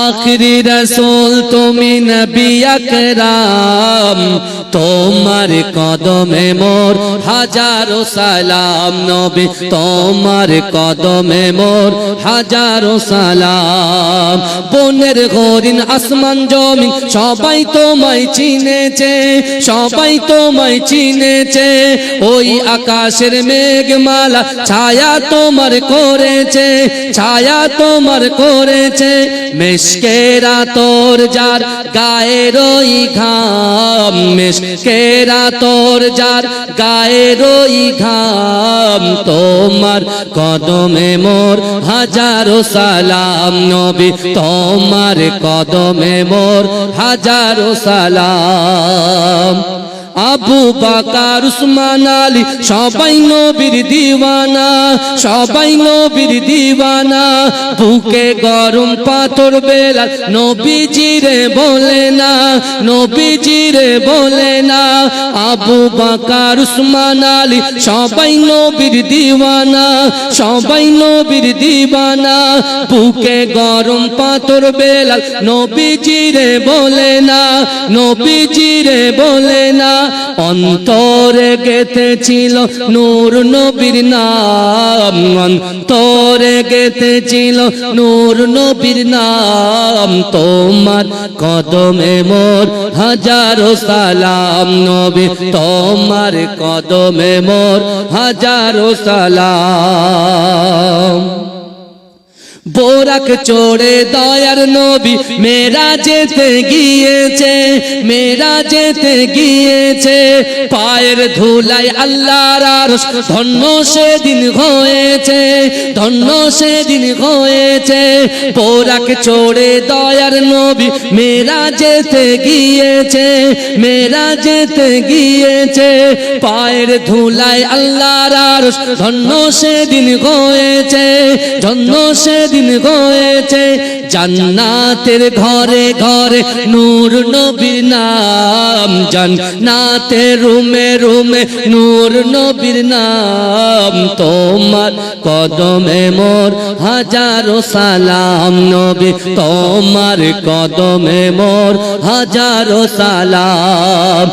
आखिरी रसूल तुमी नबी अकराम तोमार कदमे मोर हजारो सलाम नबी तोमार कदमे मोर हजारो सलाम बोनेर हरिण आसमान जमीन सबाई तोमाय चिनेছে सबाई तोमाय चिनेছে ओई आकाशेर मेघमाला छाया तोमार करेছে छाया तोमार करेছে मिशकेरा तोर जार गाয়ের ওই ঘাম मिशकेरा तोर जार गाয়ের ওই ঘাম তোমার কদমে মোর হাজারো সালাম নবী তোমার কদমে মোর হাজারো সালাম আবু বকর উসমান আলী সবাই নবীর দিওয়ানা সবাই নবীর দিওয়ানা বুকে গরম পাথর বেলাল নবীজিরে বলে না নবীজিরে বলে না আবু বকর উসমান আলী সবাই নবীর দিওয়ানা সবাই নবীর দিওয়ানা বুকে গরম পাথর বেলাল নবীজিরে বলে না নবীজিরে বলে না অন্তরে গেঁথেছিল নূর নবীর নাম অন্তরে গেঁথেছিল নূর নবীর নাম তোমার কদমে মোর হাজারো সালাম নবী তোমার কদমে মোর হাজারো সালাম বোরাক চড়ে দয়ার নবী মেরাজেতে গিয়েছে মেরাজেতে গিয়েছে পায়ের ধুলায় আল্লাহর আরশ ধন্য সেদিন হয়েছে ধন্য সেদিন হয়েছে বোরাক চড়ে দয়ার নবী মেরাজেতে গিয়েছে মেরাজেতে গিয়েছে পায়ের ধুলায় আল্লাহর আরশ ধন্য সেদিন হয়েছে ধন্য সেদিন হয়েছে জান্নাতের ঘরে ঘরে নূর নবীর নাম জান্নাতের রুমে রুমে নূর নবীর নাম তোমার কদমে মোর হাজারো সালাম নবী তোমার কদমে মোর হাজারো সালাম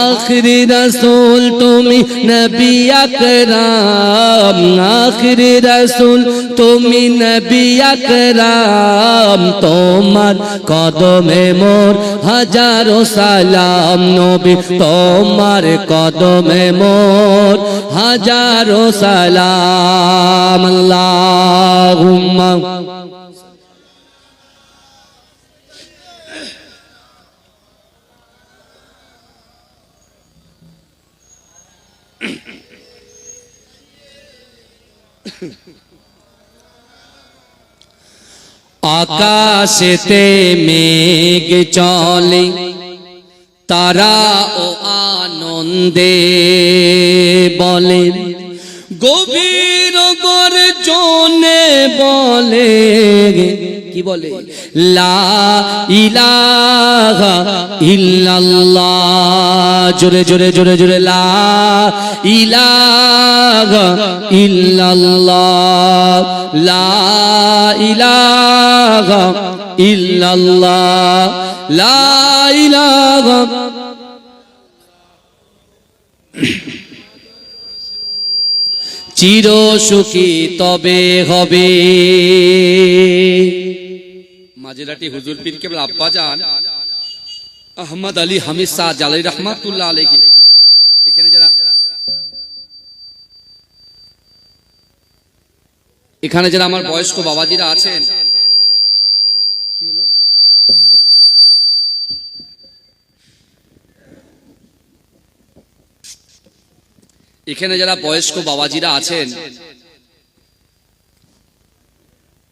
আখিরি রাসূল তুমি নবী আকরাম আখিরি রাসূল তুমি নবী আকরাম তোমার কদমে মোর হাজারো সালাম নবী তোমার কদমে মোর হাজারো সালাম আল্লাহুম্মা আকাশেতে মেঘ চলে তারা ও আনন্দে বলে গভীর গর্জনে বলে কি বলে লা ইলাহা ইল্লাল্লাহ জোরে জোরে জোরে জোরে লা ইলাহা ইল্লাল্লাহ লা ইলাহা ইল্লাল্লাহ লা ইলাহা চির সুখী তবে হবে মাঝেরাটি হুজুর পীর কেবল আব্বাজান আহমদ আলী হামিদ শাহ জালালি রহমাতুল্লাহ আলাইহি এখানে যারা আমার বয়স্ক বাবাজিরা আছেন কি হলো এখানে যারা বয়স্ক বাবাজিরা আছেন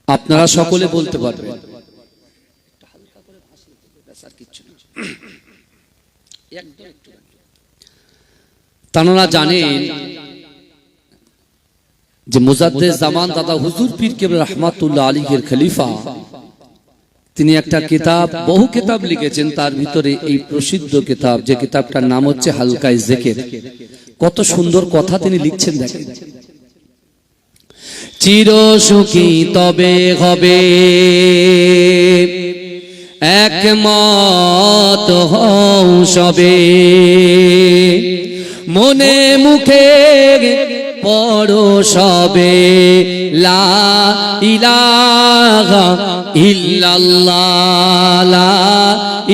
আপনারা সকলে বলতে পারবেন তারা জানেন যে মুজাদ্দেদ জামান দাদা হুজুর পীর কেবল রহমাতুল্লাহ আলাইহির খলিফা তিনি একটা কিতাব বহু কিতাব লিখেছেন তার ভিতরে এই প্রসিদ্ধ কিতাব যে কিতাবটার নাম হচ্ছে হালকায়ে জিকির কত সুন্দর কথা তিনি লিখছেন দেখেন চির সুখী তবে হবে, একমত হও সবে, মনে মুখে পড়ো সবে লা ইলাহা ইল্লাল্লাহ, লা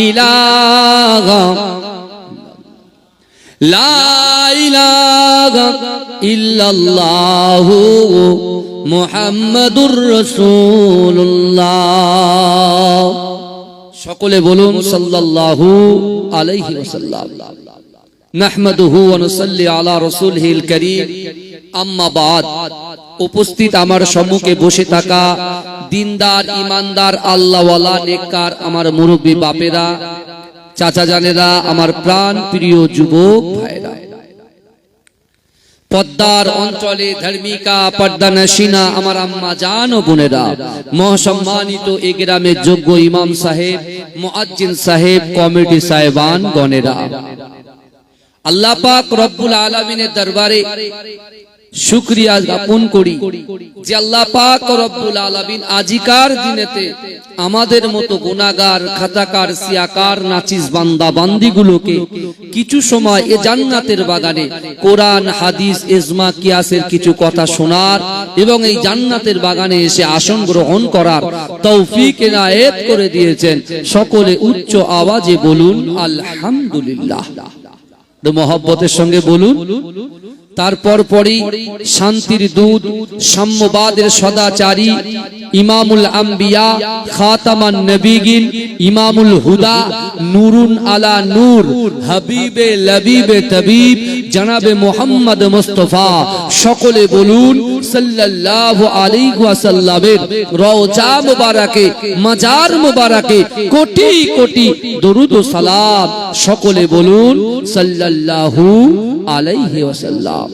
ইলাহা, লা ইলাহা ইল্লাল্লাহু মুহাম্মাদুর রাসূলুল্লাহ। সকলে বলুন সাল্লাল্লাহু আলাইহি ওয়াসাল্লাম। নাহমাদুহু ওয়া নুসাল্লি আলা রাসূলিহিল কারীম, আম্মা বাদ। উপস্থিত আমার সম্মুখে বসে থাকা দিনদার, ইমানদার, আল্লাহওয়ালা, নেককার আমার মুরব্বী বাপেরা, চাচা জানেরা, আমার প্রাণ প্রিয় যুবক ভাইরা, পদ্মার অঞ্চলে ধার্মিকা পর্দানশীনা আমার আম্মা জান ও বোনেরা, মহাসম্মানিত এ গ্রামের যোগ্য ইমাম সাহেব, মুয়াজ্জিন সাহেব, কমিটি সাহেবান গণেরা, আল্লাহ পাক রব্বুল আলামিনের দরবারে শুকরিয়া জ্ঞাপন করি যে আল্লাহ পাক রব্বুল আলামিন আজিকার দিনেতে আমাদের মতো গুনাহগার, খাতাকার, সিয়াকার, নাচিস বান্দা বান্দিগুলোকে কিছু সময় এ জান্নাতের বাগানে কোরআন, হাদিস, ইজমা, কিয়াসের কিছু কথা শোনার এবং এই জান্নাতের বাগানে এসে আসন গ্রহণ করার তৌফিক এনায়েত করে দিয়েছেন। সকলে উচ্চ আওয়াজে বলুন আলহামদুলিল্লাহ। মহব্বতের সঙ্গে বলুন। তারপর পরই শান্তির দূত, সাম্যবাদের সদাচারী, ইমামুল আম্বিয়া, খাতামান নবীগিন, ইমামুল হুদা, নূরুন আলা নূর, হাবিবে লবিবে তবিব, জনাবে মুহাম্মদ মুস্তাফা, সকলে বলুন সাল্লাল্লাহু আলাইহি ওয়াসাল্লামের রওজা মুবারাকে, মাজার মুবারাকে কোটি কোটি দরুদ ও সালাম। সকলে বলুন সাল্লাল্লাহু আলাইহি ওয়াসাল্লাম।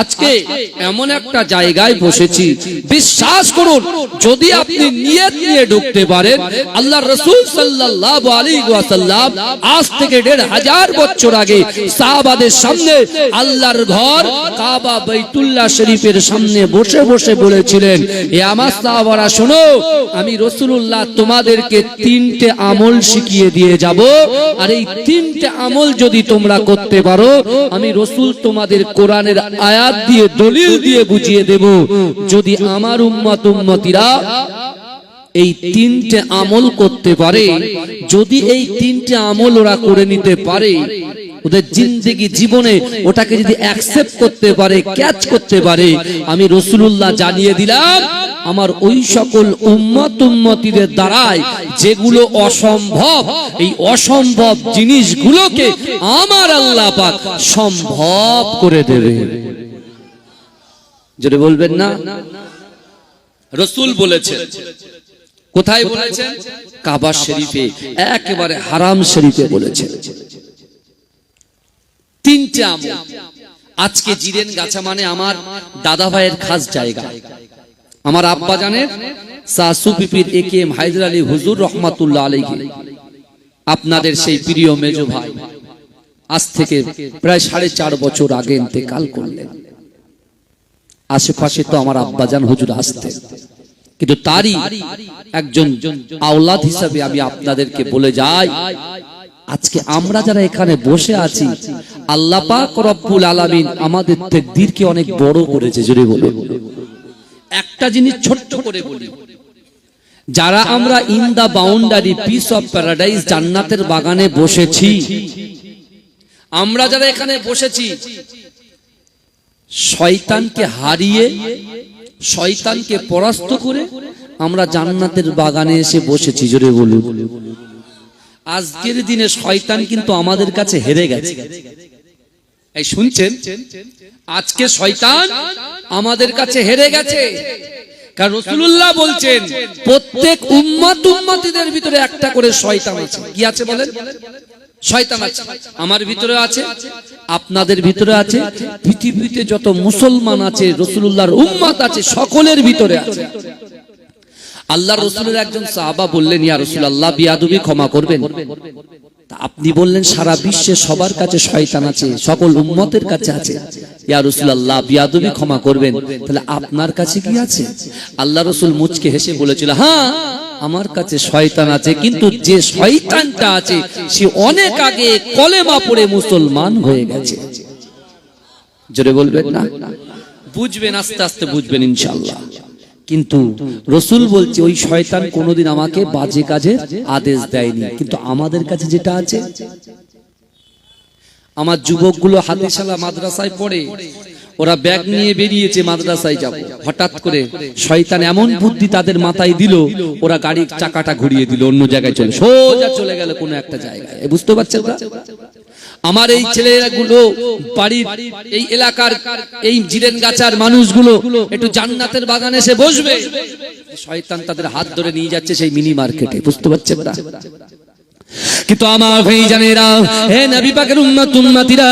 আজকে এমন একটা জায়গায় বসেছি, বিশ্বাস করুন যদি আপনি নিয়ত নিয়ে ঢুকতে পারেন, আল্লাহর রাসূল সাল্লাল্লাহু আলাইহি ওয়াসাল্লাম আজ থেকে ১৫০০ বছর আগে সাহাবাদের সামনে আল্লাহর ঘর কাবা বাইতুল্লাহ শরীফের সামনে বসে বসে বলেছিলেন, এ আমার সাহাবারা শোনো, আমি রাসূলুল্লাহ তোমাদেরকে ৩টে আমল শিখিয়ে দিয়ে যাব, আর এই ৩টে আমল যদি তোমরা করতে পারো, আমি রাসূল তোমাদের কোরআনের আয়াত দিয়ে, দলিল দিয়ে বুঝিয়ে দেব। যদি আমার উম্মত উম্মতিরা এই ৩টে আমল করতে পারে, যদি এই ৩টে আমল ওরা করে নিতে পারে, ওদের জিন্দেগি জীবনে ওটাকে যদি অ্যাকসেপ্ট করতে পারে, ক্যাচ করতে পারে, আমি রাসূলুল্লাহ জানিয়ে দিলাম আমার ওই সকল উম্মত উম্মতিদের দ্বারাই যেগুলো অসম্ভব, এই অসম্ভব জিনিসগুলোকে আমার আল্লাহ পাক সম্ভব করে দেবে। যদি বলবেন না, রাসূল বলেছেন। কোথায় বলেছেন? কাবা শরীফে, একেবারে হারাম শরীফে বলেছেন। ৩টে আমল। আজকে জিরেন গাছা মানে আমার দাদা ভাইয়ের খাস জায়গা, আমার আব্বা জানের সাসু পিপির একেএম হায়দার আলী হুজুর রহমাতুল্লাহ আলাইহি, আপনাদের সেই প্রিয় মেজো ভাই আজ থেকে প্রায় ৪.৫ বছর আগে ইন্তেকাল করলেন। আশেপাশে তো আমার আব্বাজান হুজুর আসতেন, কিন্তু তারই একজন আওলাদ হিসাবে আমি আপনাদেরকে বলে যাই, আজকে আমরা যারা এখানে বসে আছি, আল্লাহ পাক রব্বুল আলামিন আমাদের তাকদীরকে অনেক বড় করেছে। জোরে বলুন। একটা জিনিস ছোট্ট করে বলি, যারা আমরা in the boundary piece of paradise জান্নাতের বাগানে বসেছি, আমরা যারা এখানে বসেছি, শয়তানকে হারিয়ে, শয়তানকে পরাস্ত করে আমরা জান্নাতের বাগানে এসে বসেছি। জোরে বলুন। আজকের দিনে শয়তান কিন্তু আমাদের কাছে হেরে গেছে। এই শুনছেন? আজকে শয়তান আমাদের কাছে হেরে গেছে, কারণ রাসূলুল্লাহ বলছেন প্রত্যেক উম্মত উম্মতিদের ভিতরে একটা করে শয়তান আছে। কি আছে বলেন? শয়তান আছে। আমার ভিতরে আছে, আপনাদের ভিতরে আছে, পৃথিবীতে যত মুসলমান আছে, রাসূলুল্লাহর উম্মত আছে, সকলের ভিতরে আছে। আল্লাহর রাসূলের একজন সাহাবা বললেন, ইয়া রাসূলুল্লাহ, বিয়াদবি ক্ষমা করবেন। আপনি বললেন সারা বিশ্বে সবার কাছে শয়তান আছে, সকল উম্মতের কাছে আছে। ইয়া রাসূলুল্লাহ, বিয়াদবি ক্ষমা করবেন, তাহলে আপনার কাছে কি আছে? আল্লাহ রাসূল মুচকে হেসে বলেছিল, হ্যাঁ আমার কাছে শয়তান আছে, কিন্তু যে শয়তানটা আছে সে অনেক আগে কলেমা পড়ে মুসলমান হয়ে গেছে। জোরে বলবেন না? বুঝবেন, আস্তে আস্তে বুঝবেন ইনশাআল্লাহ। কিন্তু রাসূল বলছে ওই শয়তান কোনোদিন আমাকে বাজে কাজের আদেশ দেয়নি, কিন্তু আমাদের কাছে যেটা আছে, আমার যুবকগুলো হাদিসালা মাদ্রাসায় পড়ে, ওরা ব্যাগ নিয়ে বেরিয়েছে মাদ্রাসায় যাব, হঠাৎ করে শয়তান এমন বুদ্ধি তাদের মাথায় দিল, ওরা গাড়ির চাকাটা ঘুরিয়ে দিল, অন্য জায়গায় সোজা চলে গেল কোনো একটা জায়গায়। বুঝতে পারছেন না? আমার এই ছেলেগুলো বাড়ির এই এলাকার এই জিরেনগাছার মানুষগুলো একটু জান্নাতের বাগানে এসে বসবে, শয়তান তাদের হাত ধরে নিয়ে যাচ্ছে সেই মিনি মার্কেটে। বুঝতে পারছেন না? কিন্তু আমার ভাইজানেরা, হে নবী পাকের উম্মত উম্মতিরা,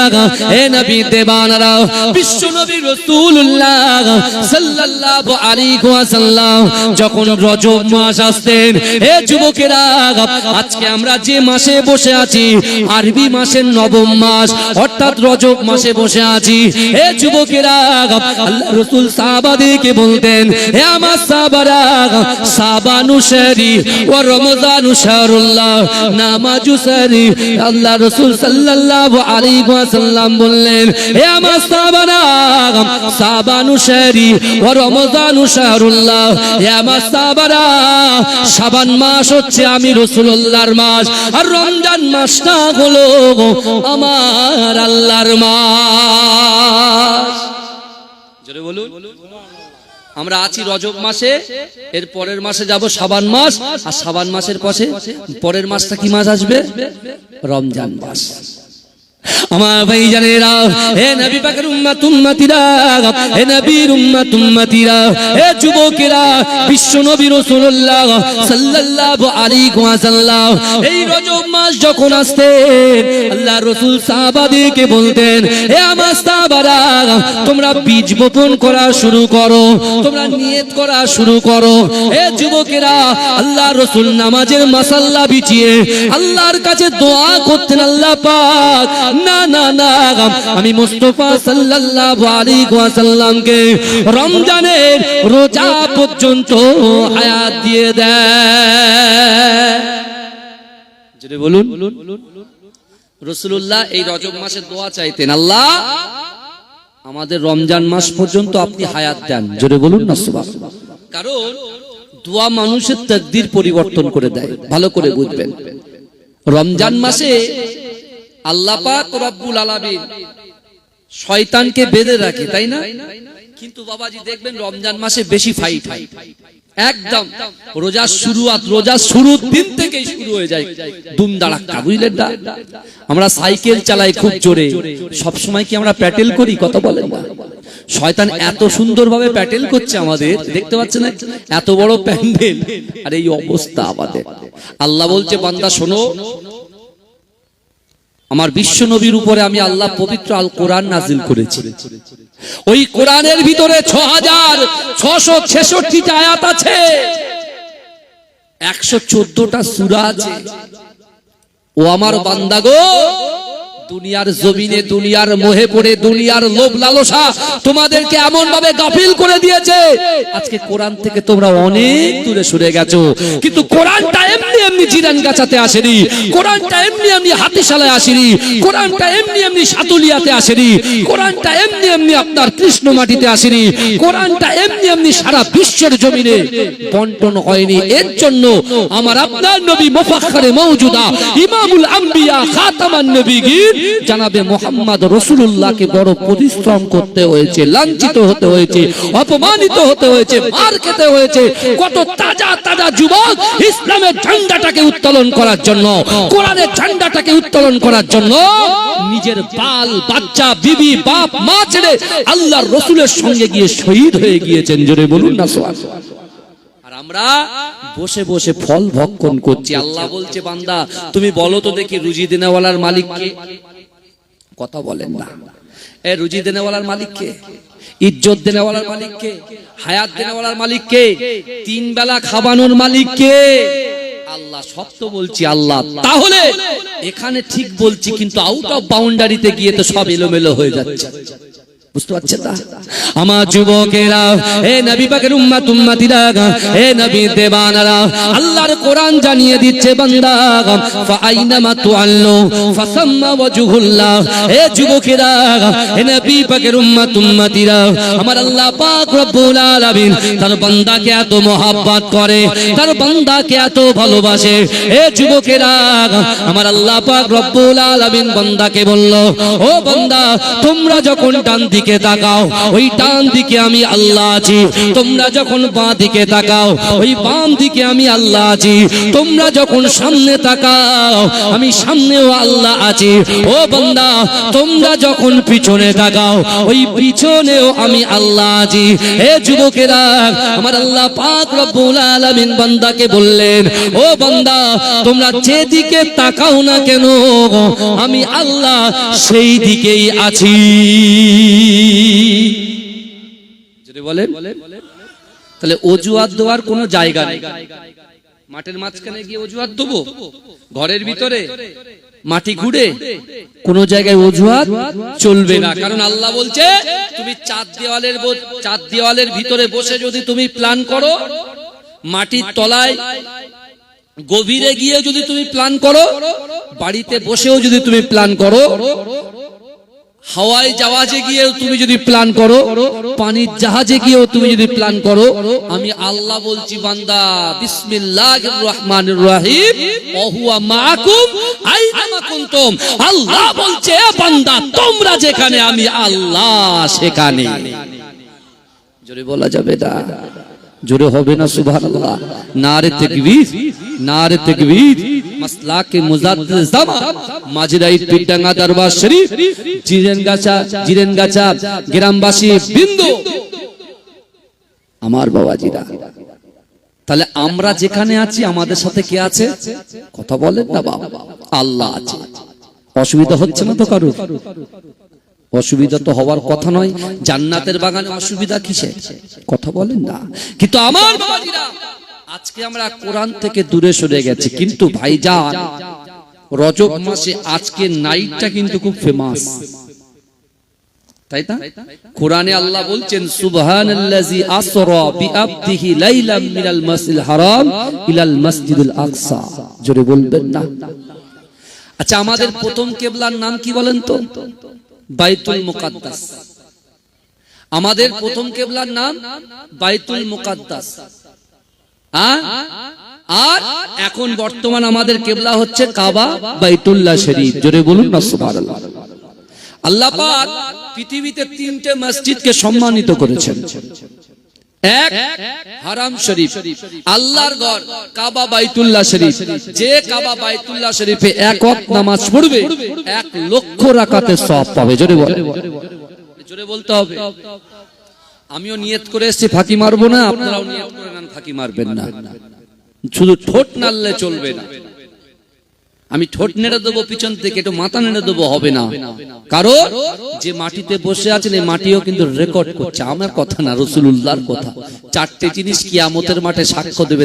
হে নবী দেবানারা, বিশ্ব নবী রাসূলুল্লাহ সাল্লাল্লাহু আলাইহি ওয়াসাল্লাম যখন রজব মাস আসতেন, হে যুবকেরা, আজকে আমরা যে মাসে বসে আছি আরবি মাসের নবম মাস অর্থাৎ রজব মাসে বসে আছি। হে যুবকেরা, আল্লাহ রাসূল সাহাবাদেরকে বলতেন, হে আমার সাহাবারা, শাবানু শাহরি ওয়া রমজানু শাহরুল্লাহ নামাজু শাহরি। আল্লাহ রাসূল সাল্লাল্লাহু আলাইহি ওয়াসাল্লাম বললেন, হে আমার সাহাবারা, শাবানু শাহরি ওয়া রমজানু শাহরুল্লাহ। হে আমার সাহাবারা, শাবান মাস হচ্ছে আমি রাসূলুল্লাহর মাস, আর রমজান মাসটা হলো আমার আল্লাহর মাস। জোরে বলুন। আমরা আছি রজব মাসে, এর পরের মাসে যাব শাবান মাস, আর শাবান মাসের পরের মাসটা কি মাস আসবে? রমজান মাস। আমার ভাইজানেরা, হে নবী পাকের উম্মত উম্মতিরা, হে নবীর উম্মত উম্মতিরা, হে যুবকেরা, বিশ্ব নবী রাসূলুল্লাহ সাল্লাল্লাহু আলাইহি ওয়াসাল্লাম এই রজব মাস যখন আসতেন, আল্লাহ রাসূল সাহাবাদেরকে বলতেন, হে আমার সাহাবারা, তোমরা বীজ বপন করা শুরু করো, তোমরা নিয়ত করা শুরু করো। হে যুবকেরা, আল্লাহ রাসূল নামাজের মাসাল্লা বিছিয়ে আল্লাহর কাছে দোয়া করতেন, আল্লাহ পাক না না না, আমি মুস্তাফা সাল্লাল্লাহু আলাইহি ওয়াসাল্লামকে রমজানের রোজা পর্যন্ত হায়াত দিয়ে দেয়। যদি বলুন, রাসূলুল্লাহ এই রজব মাসে দোয়া চাইতেন, আল্লাহ আমাদের রমজান মাস পর্যন্ত আপনি হায়াত দেন। জোরে বলুন না সুবহানাল্লাহ। কারণ দোয়া মানুষের তাকদীর পরিবর্তন করে দেয়, ভালো করে বুঝবেন। রমজান মাসে আল্লাহ পাক রব্বুল আলামিন শয়তানকে বেঁধে রাখে, তাই না? কিন্তু বাবাজি দেখবেন রমজান মাসে বেশি ফাইট হয়, একদম রোজা শুরুর দিন থেকেই শুরু হয়ে যায় দুমদাড়াক্কা। বুঝলেন না? আমরা সাইকেল চালাই খুব জোরে, সব সময় কি আমরা প্যাটেল করি? কথা বলেন না। শয়তান এত সুন্দরভাবে প্যাটেল করছে আমাদের, দেখতে পাচ্ছেন না? এত বড় প্যান্ডেল আর এই অবস্থা আমাদের। আল্লাহ বলছে, বান্দা শোনো, আমার বিশ্ব নবীর উপরে আমি আল্লাহ পবিত্র আল কোরআন নাজিল করেছি। ওই কোরআনের ভিতরে 6666টা আয়াত আছে, 114টা সূরা আছে। ও আমার বান্দা গো, দুনিয়ার জমিনে দুনিয়ার মোহে পড়ে দুনিয়ার লোভ লালসা তোমাদেরকে এমন ভাবে গাফিল করে দিয়েছে, আজকে কোরআন থেকে তোমরা অনেক দূরে সরে গেছো। কিন্তু কোরআনটা এমনি এমনি জিরান গাছাতে আসেনি, কোরআনটা এমনি এমনি হাতিশালায় আসেনি, কোরআনটা এমনি এমনি সাতুলিয়াতে আসেনি, কোরআনটা এমনি এমনি আপনার কৃষ্ণ মাটিতে আসেনি, কোরআনটা এমনি এমনি সারা বিশ্বের জমিনে বন্টন হয়নি। এর জন্য আমার আপনার নবী মুফাখখারে মওজুদা ইমামুল আম্বিয়া খাতামান নবিয়্যিন জানাবে মুহাম্মদ রাসূলুল্লাহকে বড় পরিশ্রম করতে হয়েছে, লাঞ্ছিত হতে হয়েছে, অপমানিত হতে হয়েছে, মার খেতে হয়েছে। কত তাজা তাজা যুবক ইসলামের ঝান্ডাটাকে উত্তোলন করার জন্য, কোরআনের ঝান্ডাটাকে উত্তোলন করার জন্য নিজের বাল বাচ্চা বিবি বাপ মা ছেড়ে আল্লাহর রাসূলের সঙ্গে গিয়ে শহীদ হয়ে গিয়েছেন। জোরে বলুন না সুবহানাল্লাহ। আর আমরা বসে বসে ফল ভক্ষণ করছি। আল্লাহ বলছে, বান্দা তুমি বলো তো দেখি রুজি দেনেওয়ালার মালিক কে? কথা বলেন না। এ রুজি দেনেওয়ালার মালিক কে? ইজ্জত দেনেওয়ালার মালিক কে? হায়াত দেনেওয়ালার মালিক কে? তিন বেলা খাওয়ানোর মালিক কে? আল্লাহ, সব তো বলছি আল্লাহ, তাহলে এখানে ঠিক বলছি কিন্তু আউট অফ বাউন্ডারিতে গিয়ে তো সব এলোমেলো হয়ে যাচ্ছে। বুঝতে পারছেন না আমার যুবকেরা, হে নবী পাকের উম্মত উম্মতিরা, হে নবী দেবানারা, আল্লাহর কোরআন জানিয়ে দিচ্ছে বান্দা, ফাআইনামা তুআল্লু ফাসাম্মা ওয়াজহুল্লাহ। হে যুবকেরা, হে নবী পাকের উম্মত উম্মতিরা, আমার আল্লাহ পাক রব্বুল আলামিন তার বান্দাকে এত মহব্বত করে, তার বান্দাকে এত ভালোবাসে। হে যুবকেরা, আমার আল্লাহ পাক রব্বুল আলামিন বান্দাকে বলল, ও বান্দা, তোমরা যখন ডান দিকে তাকাও, ওই ডান দিকে আমি আল্লাহ আছি। তোমরা যখন বাঁ দিকে তাকাও, ওই বাম দিকে আমি আল্লাহ আছি। তোমরা যখন সামনে তাকাও, আমি সামনেও আল্লাহ আছি। ও বান্দা, তোমরা যখন পিছনে তাকাও, ওই পিছনেও আমি আল্লাহ আছি। হে যুবকেরা, আমার আল্লাহ পাক রব্বুল আলামিন বান্দাকে বললেন, ও বান্দা, তোমরা যেদিকে তাকাও না কেন, আমি আল্লাহ সেই দিকেই আছি। বলেন, তাহলে অজুহাত দেওয়ার কোন জায়গা নেই। মাঠের মাঝখানে গিয়ে অজুহাত দেবো, ঘরের ভিতরে মাটি ঘুরে কোন জায়গায় অজুহাত চলবে না। কারণ আল্লাহ বলছে, তুমি চার দেওয়ালের ভিতরে বসে যদি তুমি প্ল্যান করো, মাটির তলায় গভীরে গিয়ে যদি তুমি প্ল্যান করো, বাড়িতে বসেও যদি তুমি প্ল্যান করো, হাওয়ায় জাহাজে গিয়েও তুমি যদি প্ল্যান করো, পানির জাহাজে গিয়েও তুমি যদি প্ল্যান করো, আমি আল্লাহ বলছি বান্দা, বিসমিল্লাহির রহমানির রহিম, ওয়া হুয়া মাআকুম আইনামা কুনতুম। আল্লাহ বলছে, বান্দা, তোমরা যেখানে আমি আল্লাহ সেখানে। জোরে বলা যাবে না? জোরে হবে না সুবহানাল্লাহ? নারে তাকবীর, নারে তাকবীর। মাসলাকে মুজাদ্দিদ জামা মাঝরাই পিডাঙ্গা দরবার শরীফ, জিরেনগাছা গ্রামবাসী বিন্দু, আমার বাবাজিরা। তাহলে আমরা যেখানে আছি, আমাদের সাথে কে আছে? কথা বলেন না বাবা? আল্লাহ আছে। অসুবিধা হচ্ছে না তো কারোর? অসুবিধা তো হওয়ার কথা নয়। জান্নাতের বাগানে অসুবিধা কিসের? কথা বলেন না। কিন্তু আমার বাবাজিরা, আজকে আমরা কোরআন থেকে দূরে সরে গেছি। কিন্তু ভাইজান, রজব মাসে আজকে নাইটটা কিন্তু খুব ফেমাস, তাই না? কোরআনে আল্লাহ বলছেন, সুবহানাল্লাযী আসরা বিআবদিহি লাইলাম মিনাল মাসজিদিল হারাম ইলাল মাসজিদিল আকসা। জোরে বলবেন না? আচ্ছা, আমাদের প্রথম কিবলার নাম কি বলেন তো? বাইতুল মুকাদ্দাস। আমাদের প্রথম কিবলার নাম বাইতুল মুকাদ্দাস। আর এখন বর্তমান আমাদের কিবলা হচ্ছে কাবা, বাইতুল্লাহ শরীফ। জোরে বলুন না সুবহানাল্লাহ। আল্লাহ পাক পৃথিবীতে তিনটে মসজিদকে সম্মানিত করেছেন। এক, হারাম শরীফ, আল্লাহর ঘর, কাবা বাইতুল্লাহ শরীফ। যে কাবা বাইতুল্লাহ শরীফে এক ওয়াক্ত নামাজ পড়বে, 1,00,000 রাকাতের সওয়াব পাবে। জোরে বলেন, জোরে বলতে হবে। আমিও নিয়ত করে এসেছি ফাঁকি মারবো না, আপনারাও নিয়ত করে নেন ফাঁকি মারবেন না। শুধু ঠোঁট নাড়লে চলবে না। আমি ঠোঁট নেড়ে দেবো পিছন থেকে, একটু মাথা নেড়ে দেবো, হবে না। কারণ যে মাটিতে বসে আছেন, এই মাটিও কিন্তু রেকর্ড করছে। আমার কথা না, রাসূলুল্লাহর কথা। 4টে জিনিস কিয়ামতের মাঠে সাক্ষ্য দেবে,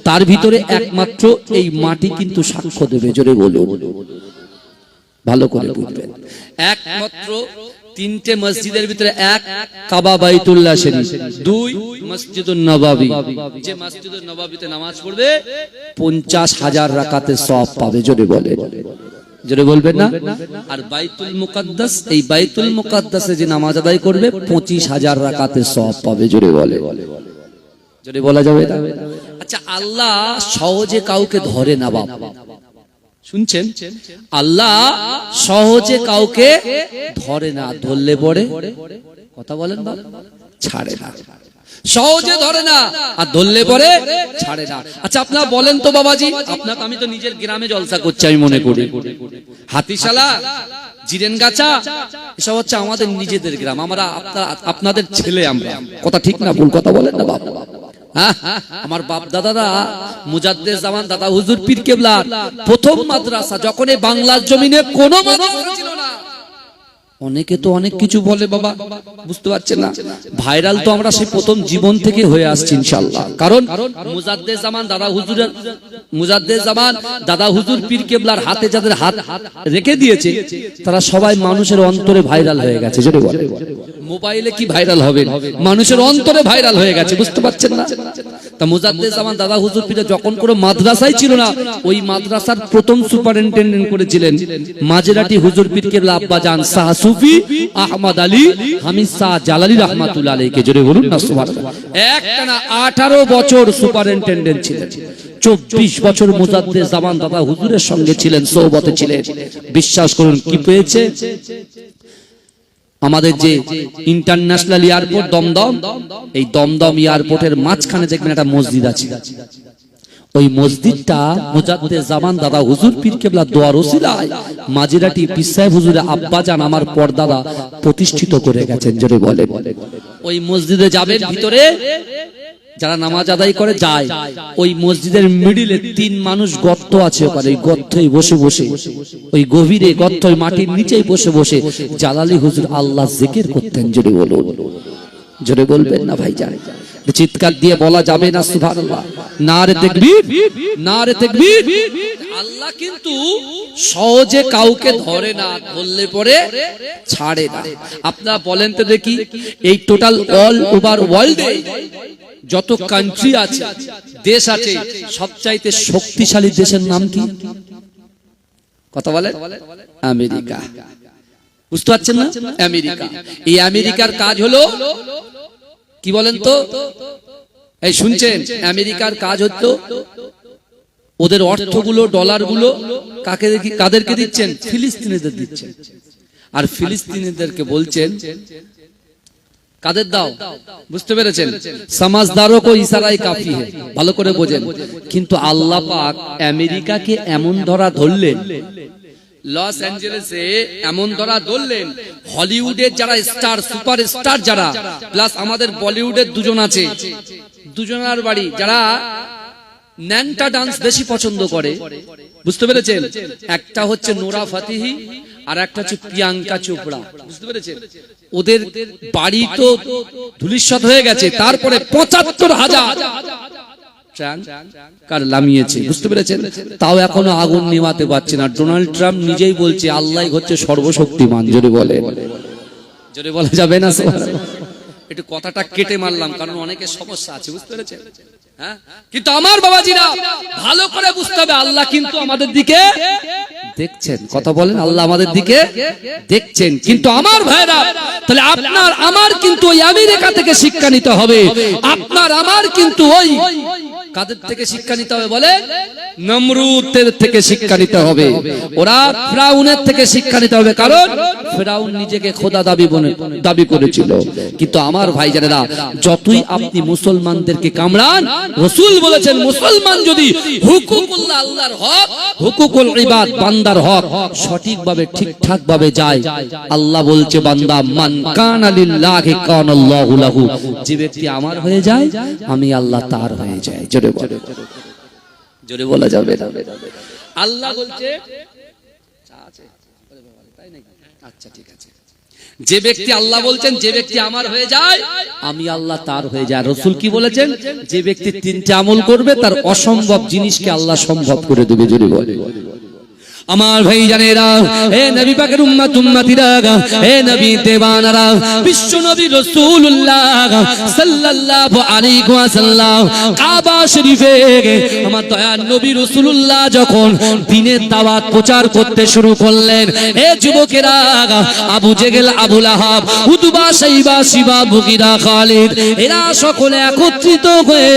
তার ভিতরে একমাত্র এই মাটি কিন্তু সাক্ষ্য দেবে। জোরে বলুন, ভালো করে বুঝবেন। একমাত্র তিনটে মসজিদের ভিতরে, এক কাবা বাইতুল্লাহ শরীফ, দুই মসজিদুন নববী। যে মসজিদুন নববীতে নামাজ পড়বে 50,000 রাকাতের সওয়াব পাবে। জোরে বলে, জোরে বলবেন না? আর বাইতুল মুকাদ্দাস, এই বাইতুল মুকাদ্দাসে যে নামাজ আদায় করবে 25,000 রাকাতের সওয়াব পাবে। জোরে বলে, জোরে বলা যাবে না? আচ্ছা, আল্লাহ সহজে কাউকে ধরে না বাবা, শুনছেন? আল্লাহ সহজে কাউকে ধরে না, ধরলে পরে, কথা বলেন বাবা, ছাড়ে না। সহজে ধরে না, আর ধরলে পরে ছাড়ে না। আচ্ছা, আপনারা বলেন তো বাবাজি, আপনাকে আমি তো নিজের গ্রামে জলসা করছি, আমি মনে করি হাতিশালা, জিরেনগাছা, এসব হচ্ছে আমাদের নিজেদের গ্রাম। আমরা আপনাদের ছেলে, আমরা। কথা ঠিক না ভুল? কথা বলেন না বাবা? আমার বাপ দাদারা মুজাদ্দেদ জামান দাদা হুজুর পীর কেবলার প্রথম মাদ্রাসা, যখন এই বাংলার জমিনে কোনো মাদ্রাসা ছিল না, অনেকে তো অনেক কিছু বলে বাবা, বুঝতে পারছেন না। ভাইরাল তো আমরা সেই প্রথম জীবন থেকে হয়ে আসছি ইনশাআল্লাহ। কারণ মুজাদ্দেদ জামান দাদা হুজুর পীর কেবলার হাতে যাদের হাত রেখে দিয়েছে তারা সবাই মানুষের অন্তরে ভাইরাল হয়ে গেছে। যদি বলে মোবাইলে কি ভাইরাল হবে, মানুষের অন্তরে ভাইরাল হয়ে গেছে, বুঝতে পারছেন না। তা মুজাদ্দেদ জামান দাদা হুজুর পীর যখন কোনো মাদ্রাসাই ছিল না, ওই মাদ্রাসার প্রথম সুপারিনটেন্ডেন্ট করেছিলেন মাঝেরাটি হুজুর পীর কেবলা আব্বাজান শাহ সুফি আহমদ আলী হামিদ শাহ জালালি রাহমাতুল্লাহ আলাইহি। জোরে বলুন না সুবহানাল্লাহ। একটানা 18 বছর সুপারিনটেন্ডেন্ট ছিলেন, 24 বছর মুজাদ্দেদ জামান দাদা হুজুরের সঙ্গে ছিলেন, সোহবতে ছিলেন। বিশ্বাস করুন কি পেয়েছে। আমাদের যে ইন্টারন্যাশনাল এয়ারপোর্ট দমদম, এই দমদম এয়ারপোর্টের মাঝখানে দেখবেন একটা মসজিদ আছে। ওই মসজিদটা মুজাদ্দেদ জামান দাদা হুজুর পীর কেবলা দোয়ার ওসিলায় মাঝেরাটি পীর সাহেব হুজুরের আব্বাজান আমার পরদাদা প্রতিষ্ঠিত করে গেছেন। জোরে বলে। ওই মসজিদে যাবেন, ভিতরে যারা নামাজ আদায় করে যায়, ওই মসজিদের মিডিলে 3 মানুষ গর্ত আছে, ওখানে ওই গর্তই বসে বসে, ওই গভীরে গর্ত মাটির নিচেই বসে বসে জালালি হুজুর আল্লাহ জিকির করতেন। জোরে বলো, জোরে বলবেন না ভাইজান, চিৎকার দিয়ে বলা যাবে না সুবহানাল্লাহ। নারে তাকবীর, নারে তাকবীর। আল্লাহ কিন্তু সহজে কাউকে ধরে না, ধরলে পরে ছাড়ে না। আপনারা বলেন তো দেখি, এই টোটাল অল ওভার ওয়ার্ল্ডে যত কান্ট্রি আছে, দেশ আছে, সবচাইতে শক্তিশালী দেশের নাম কি? কথা বলে আমেরিকা। বুঝতে পারছেন না? আমেরিকা। এই আমেরিকার কাজ হলো কি বলেন তো? এই শুনছেন, আমেরিকার কাজ হতো ওদের অর্থগুলো, ডলারগুলো কাদেরকে দিচ্ছেন? ফিলিস্তিনিদের দিচ্ছেন। আর ফিলিস্তিনিদেরকে বলছেন কাদের দাও? বুঝতে পেরেছেন? সমাজদারও কো ইশারায় কাফি হে, ভালো করে বোঝেন। কিন্তু আল্লাহ পাক আমেরিকাকে এমন ধরলেন, লস অ্যাঞ্জেলেসে এমন ধরলেন, হলিউডের যারা স্টার, সুপার স্টার যারা, প্লাস আমাদের বলিউডের দুজন আছে, দুজনের বাড়ি যারা ন্যাংটা ডান্স বেশি পছন্দ করে, বুঝতে পেরেছেন? একটা হচ্ছে নোরা ফাতেহি আর একটা হচ্ছে প্রিয়াঙ্কা চোপড়া, বুঝতে পেরেছেন? ওদের বাড়ি তো ধূলিসাৎ হয়ে গেছে, তারপরে ৭৫,০০০ কার লামিয়েছে, বুঝতে পেরেছেন? তাও এখনো আগুন নিভাতে পারছে না। ডোনাল্ড ট্রাম্প নিজেই বলছে আল্লাহ হচ্ছে সর্বশক্তিমান। জোরে বলে, জোরে বলা যাবে না? একটু কথাটা কেটে মারলাম, কারণ অনেকের সমস্যা আছে, বুঝতে পেরেছেন? হ্যাঁ, কিন্তু আমার বাবাজিরা ভালো করে বুঝতে হবে, আল্লাহ কিন্তু আমাদের দিকে দেখছেন। কথা বলেন, আল্লাহ আমাদের দিকে দেখছেন। কিন্তু আমার ভাইরা, তাহলে আপনার আমার কিন্তু ওই আমেরিকা থেকে শিক্ষা নিতে হবে। আপনার আমার কিন্তু ওই কাদের থেকে শিক্ষা নিতে হবে বলে? নমরুদের থেকে শিক্ষা নিতে হবে। ওরা ফিরাউনের থেকে শিক্ষা নিতে হবে, কারণ ফিরাউন নিজেকে খোদা দাবি করেছিল। কিন্তু আমার ভাইজানেরা, যতই আপনি মুসলমানদেরকে কামড়ান, রাসূল বলেছেন মুসলমান যদি হুকুকুল্লাহ, আল্লাহর হক, হুকুকুল ইবাদ, বান্দার হক সঠিকভাবে ঠিকঠাক ভাবে যায়, আল্লাহ বলছে বান্দা মান কানা লিল্লাহি কানাল্লাহু লাহু, যে ব্যক্তি আমার হয়ে যায় আমি আল্লাহ তার হয়ে যায়। জোরে বলে, জোরে বলা যাবে না? আল্লাহ বলছে, আচ্ছা ঠিক আছে, যে ব্যক্তি, আল্লাহ বলছেন যে ব্যক্তি আমার হয়ে যায় আমি আল্লাহ তার হয়ে যায়। রাসূল কি বলেছেন? যে ব্যক্তি 3টে আমল করবে তার অসম্ভব জিনিসকে আল্লাহ সম্ভব করে দেবে। জোরে বলে আমার ভাই জানেরা, হে নবী পাকের উম্মত উম্মতিরা, হে নবী দেওয়ানারা, বিশ্ব নবী রাসূলুল্লাহ সাল্লাল্লাহু আলাইহি ওয়াসাল্লাম কাবা শরীফে আমার দয়ার নবী রাসূলুল্লাহ যখন দ্বীনের দাওয়াত প্রচার করতে শুরু করলেন, হে যুবকেরা, আবু জেহেল, আবু লাহাব, উতবা, শাইবা, শিবা, মুগীরা, খালিদ, এরা সকলে একত্রিত হয়ে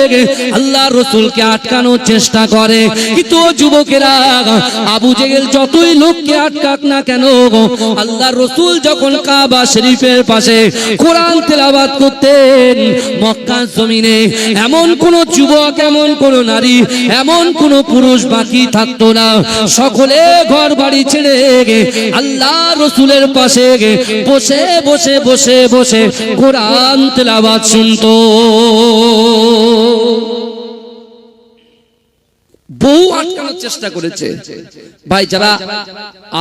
আল্লাহর রাসূলকে আটকানোর চেষ্টা করে। কিন্তু যুবকেরা, আবু জেহেল যতই লোককে আটকাক না কেন, আল্লাহর রাসূল যখন কাবা শরীফের পাশে কোরআন তেলাওয়াত করতেন, মক্কার জমিনে এমন কোন যুবক, এমন কোন নারী, এমন কোন পুরুষ বাকি থাকতো না। সকলে ঘর বাড়ি ছেড়ে আল্লাহর রাসূলের পাশে বসে বসে বসে বসে কোরআন তেলাওয়াত শুনতো। বহু আটকানোর চেষ্টা করেছে। ভাই যারা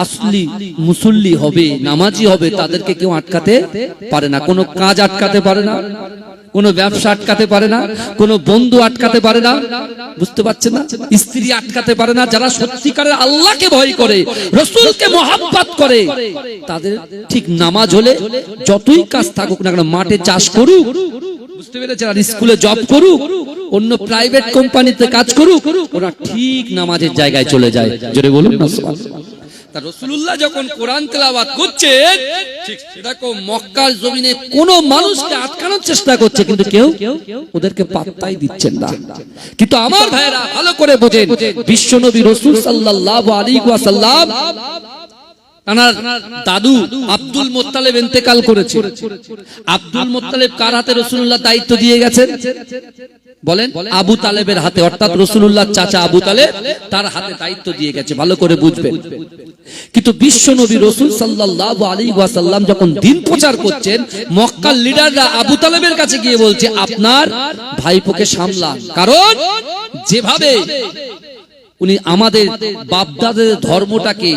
আসলি মুসল্লি হবে, নামাজি হবে, তাদেরকে কেউ আটকাতে পারে না। কোনো কাজ আটকাতে পারে না, কোনো ব্যবসা আটকাতে পারে না, কোনো বন্ধু আটকাতে পারে না, বুঝতে পারছেন না? স্ত্রী আটকাতে পারে না। যারা সত্যিকারের আল্লাহকে ভয় করে, রাসূলকে মহব্বত করে, তাদের ঠিক নামাজ হলে যতই কাজ থাকুক না কেন, মাঠে চাষ করুক, বুঝতে পেরেছেন, আর স্কুলে জব করুক, অন্য প্রাইভেট কোম্পানিতে কাজ করুক, ওরা ঠিক নামাজের জায়গায় চলে যায়। জোরে বলুন না সুবহানাল্লাহ। তা রাসূলুল্লাহ যখন কোরআন তেলাওয়াত করছেন, ঠিক সেরকম মক্কার জমিনে কোন মানুষকে আটকানোর চেষ্টা করছে, কিন্তু কেউ ওদেরকে পাত্তাই দিচ্ছেন না। কিন্তু আমার ভাইরা ভালো করে বোঝেন, বিশ্বনবী রাসূল সাল্লাল্লাহু আলাইহি ওয়াসাল্লাম তার দাদু আব্দুল মুত্তালিব ইন্তেকাল করেছে। আব্দুল মুত্তালিব কার হাতে রাসূলুল্লাহ দায়িত্ব দিয়ে গেছেন? বলেন, আবু তালেবের হাতে, অর্থাৎ রাসূলুল্লাহর চাচা আবু তালেব তার হাতে দায়িত্ব দিয়ে গেছে। ভালো করে বুঝবেন। কিন্তু বিশ্বনবী রাসূল সাল্লাল্লাহু আলাইহি ওয়াসাল্লাম যখন দ্বীন প্রচার করছেন, মক্কার লিডাররা আবু তালেবের কাছে গিয়ে বলছে, আপনার ভাইপোকে সামলান, কারণ যেভাবে উনি আমাদের বাপদাদের ধর্মটাকে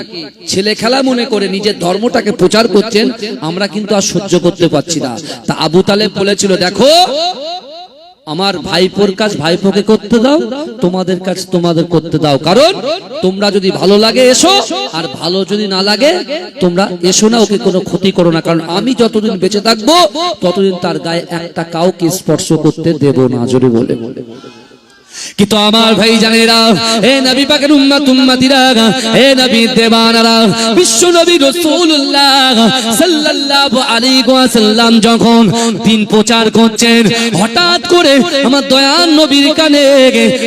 ছেলে খেলা মনে করে নিজের ধর্মটাকে প্রচার করছেন, আমরা কিন্তু আর সহ্য করতে পারছি না। তা আবু তালেব বলেছিল, দেখো আমার ভাইপোর কাজ ভাইপোকে করতে দাও, তোমাদের কাজ তোমাদের করতে দাও, কারণ তোমরা যদি ভালো লাগে এসো, আর ভালো যদি না লাগে তোমরা এসো না, ওকে কোনো ক্ষতি করো না, কারণ আমি যতদিন বেঁচে থাকবো ততদিন তার গায়ে একটা কাউকে স্পর্শ করতে দেব না। জোরে বলে। কিন্তু আমার ভাই জানেরা, হে নবী পাকের উম্মত উম্মতিরা, হে নবীর দেওয়ানারা, বিশ্ব নবী রাসূলুল্লাহ সাল্লাল্লাহু আলাইহি ওয়াসাল্লাম যখন দ্বীন প্রচার করছেন, হঠাৎ করে আমার দয়ার নবীর কানে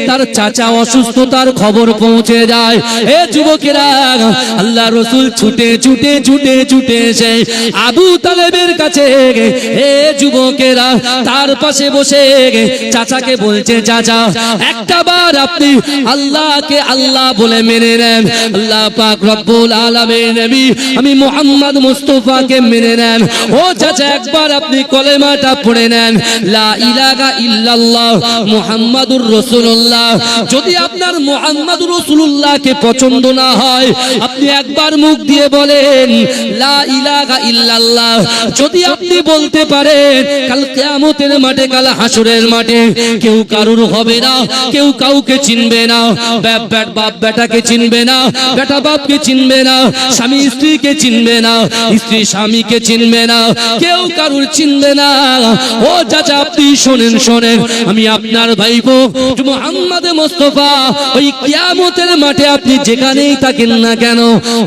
তার চাচা অসুস্থতার খবর পৌঁছে যায়। হে যুবকেরা, আল্লাহ রাসূল ছুটে ছুটে ছুটে ছুটে এসে আবু তালেবের কাছে, হে যুবকেরা, তার পাশে বসে চাচাকে বলছে, চাচা একটা বার আপনি আল্লাহকে আল্লাহ বলে মেনে নেন, আল্লাহ পাক রব্বুল আলামিন নবী আমি মুহাম্মদ মুস্তাফাকে মেনে নেন। ও চাচা, একবার আপনি কলেমাটা পড়ে নেন, লা ইলাহা ইল্লাল্লাহ মুহাম্মাদুর রাসূলুল্লাহ। যদি আপনার মুহাম্মাদুর রাসূলুল্লাহকে পছন্দ না হয়, আপনি একবার মুখ দিয়ে বলেন লা ইলাহা ইল্লাল্লাহ। যদি আপনি বলতে পারেন, কাল কিয়ামতের মাঠে, কাল হাসরের মাঠে কেউ কারুর হবে না, কেউ কাউকে চিনবে না, বাপ বেটাকে চিনবে না, বেটা বাপকে চিনবে না, স্বামী স্ত্রীকে চিনবে না, স্ত্রী স্বামীকে চিনবে না, কেউ কারুর চিনবে না। ও চাচা, আপনি শোনেন শোনেন, আমি আপনার ভাইপো মুহাম্মদ মুস্তাফা, ওই কিয়ামতের মাঠে আপনি যেখানেই থাকেন না কেন,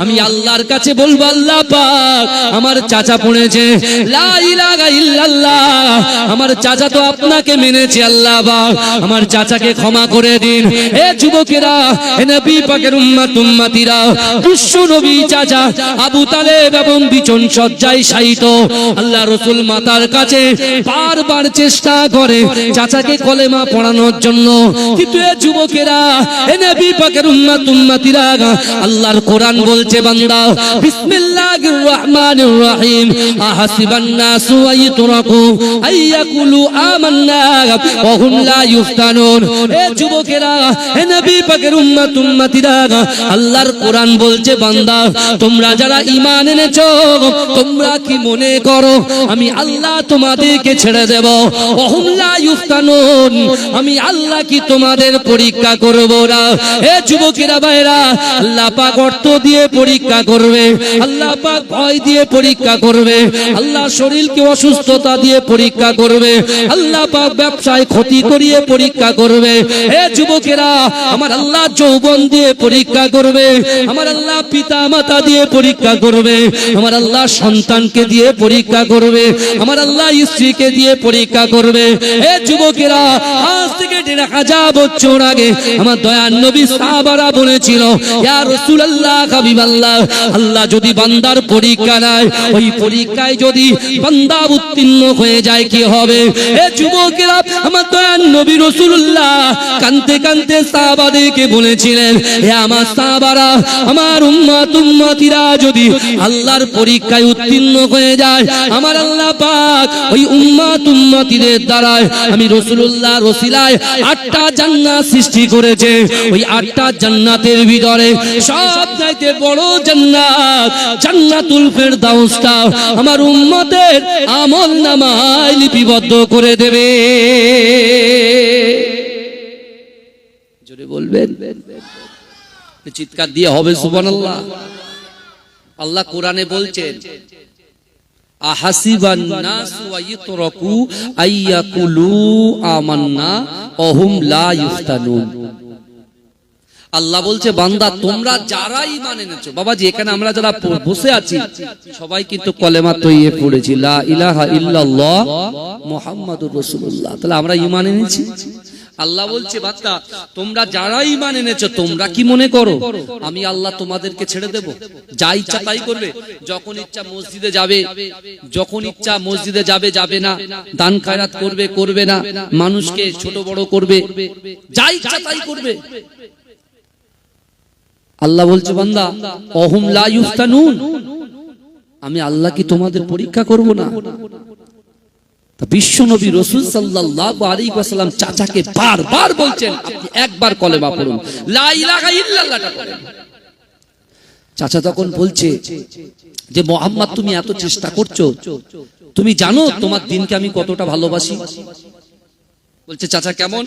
আমি আল্লাহর কাছে বলবো, আল্লাহ পাক আমার চাচা পড়েছে লা ইলাহা ইল্লাল্লাহ, আমার চাচা তো আপনাকে মেনেছে, আল্লাহ পাক আমার চাচাকে ক্ষমা করে দিন। হে যুবকেরা, হে নবী পাকের উম্মত উম্মতিরা, বিশ্ব নবী চাচা আবু তালেব এবং বিছন সজ্জায় শায়িত আল্লাহ রাসূল মাতার কাছে বারবার চেষ্টা করে চাচাকে কলেমা পড়ানোর জন্য। কিন্তু হে যুবকেরা, হে নবী পাকের উম্মত উম্মতিরা, আল্লাহর কোরআন বলছে, বান্দা বিসমিল্লাহির রহমানির রহিম, আহাসিবান নাসু আইয়ুতরাকু আইয়াকুলু আমান্না ওয়া হুম লা ইফতানুন। হে যুবকেরা, হে নবী পাকের উম্মত উম্মতিরা, আল্লাহর কোরআন বলছে, বান্দা তোমরা যারা ঈমান এনেছো, তোমরা কি মনে করো আমি আল্লাহ তোমাদেরকে ছেড়ে দেব? ওয়া হুম লা ইফতানুন, আমি আল্লাহ কি তোমাদের পরীক্ষা করব না? হে যুবকেরা ভাইরা, আল্লাহ পাক অর্থ দিয়ে পরীক্ষা করবে, আল্লাহ পাক ভয় দিয়ে পরীক্ষা করবে, আল্লাহ শরীরকে অসুস্থতা দিয়ে পরীক্ষা করবে, আল্লাহ পাক ব্যবসায় ক্ষতি করিয়ে পরীক্ষা করবে। হে যুবকেরা, আমার আল্লাহ যৌবন দিয়ে পরীক্ষা করবে, আমার আল্লাহ পিতা মাতা দিয়ে পরীক্ষা করবে, আমার আল্লাহ সন্তানকে দিয়ে পরীক্ষা করবে, আমার আল্লাহ স্ত্রীকে দিয়ে পরীক্ষা করবে। হে যুবকেরা, আজ থেকে ১৫০০ বছর আগে আমার দয়ার নবী সাহাবারা বলেছিল, ইয়া রাসূলুল্লাহ, হাবিবাল্লাহ, আল্লাহ যদি বান্দার পরীক্ষা নেয়, ওই পরীক্ষায় যদি বান্দা উত্তীর্ণ হয়ে যায় কি হবে? হে যুবকেরা, আমার দয়ার নবী রাসূলুল্লাহ কানতে কানতে সাহাবাদেরকে বলেছিলেন, হে আমার সাহাবারা, আমার উম্মত উম্মতিরা যদি আল্লাহর পরীক্ষায় উত্তীর্ণ হয়ে যায়, আমার আল্লাহ পাক ওই উম্মত উম্মতিদের দ্বারা আমি রাসূলুল্লাহ রসিলায় 8টা জান্নাত সৃষ্টি করেছে। ওই 8টা জান্নাতের ভিতরে সবচাইতে বড় জান্নাত জান্নাতুল ফেরদাউসটা আমার উম্মতের আমলনামায় লিপিবদ্ধ করে দেবে। জোরে বলবেন, চিৎকার দিয়ে হবে সুবহানাল্লাহ। আল্লাহ কোরআনে বলছেন, আহাসিবান নাসু ওয়ায়ুতরাকু আইয়াকুলু আমান্না ওহুম লা ইফতানুন। আল্লাহ বলছে, বান্দা তোমরা যারা ঈমান এনেছো, বাবাজি এখানে আমরা যারা বসে আছি সবাই কিন্তু কলেমা তৈয়ব পড়েছি, লা ইলাহা ইল্লাল্লাহ মুহাম্মাদুর রাসূলুল্লাহ। তাহলে আমরা ঈমান এনেছি। আল্লাহ বলছে, বান্দা তোমরা যারা ঈমান এনেছো, তোমরা কি মনে করো আমি আল্লাহ তোমাদেরকে ছেড়ে দেব? যা ইচ্ছা তাই করবে, যখন ইচ্ছা মসজিদে যাবে, যখন ইচ্ছা মসজিদে যাবে, যাবে না, দান খয়রাত করবে, করবে না, মানুষকে ছোট বড় করবে, যা ইচ্ছা তাই করবে। আল্লাহ বলছে, বান্দা ওহুম লা ইফতানুন, আমি আল্লাহ কি তোমাদের পরীক্ষা করব না? বিশ্ব নবী রাসূল সাল্লাল্লাহু আলাইহি ওয়াসাল্লাম চাচাকে বারবার বলছেন, আপনি একবার কলেমা পড়ুন, লা ইলাহা ইল্লাল্লাহটা পড়ুন। চাচা তখন বলছে যে, মুহাম্মদ তুমি এত চেষ্টা করছো, তুমি জানো তোমার দিনকে আমি কতটা ভালোবাসি? বলছে, চাচা কেমন?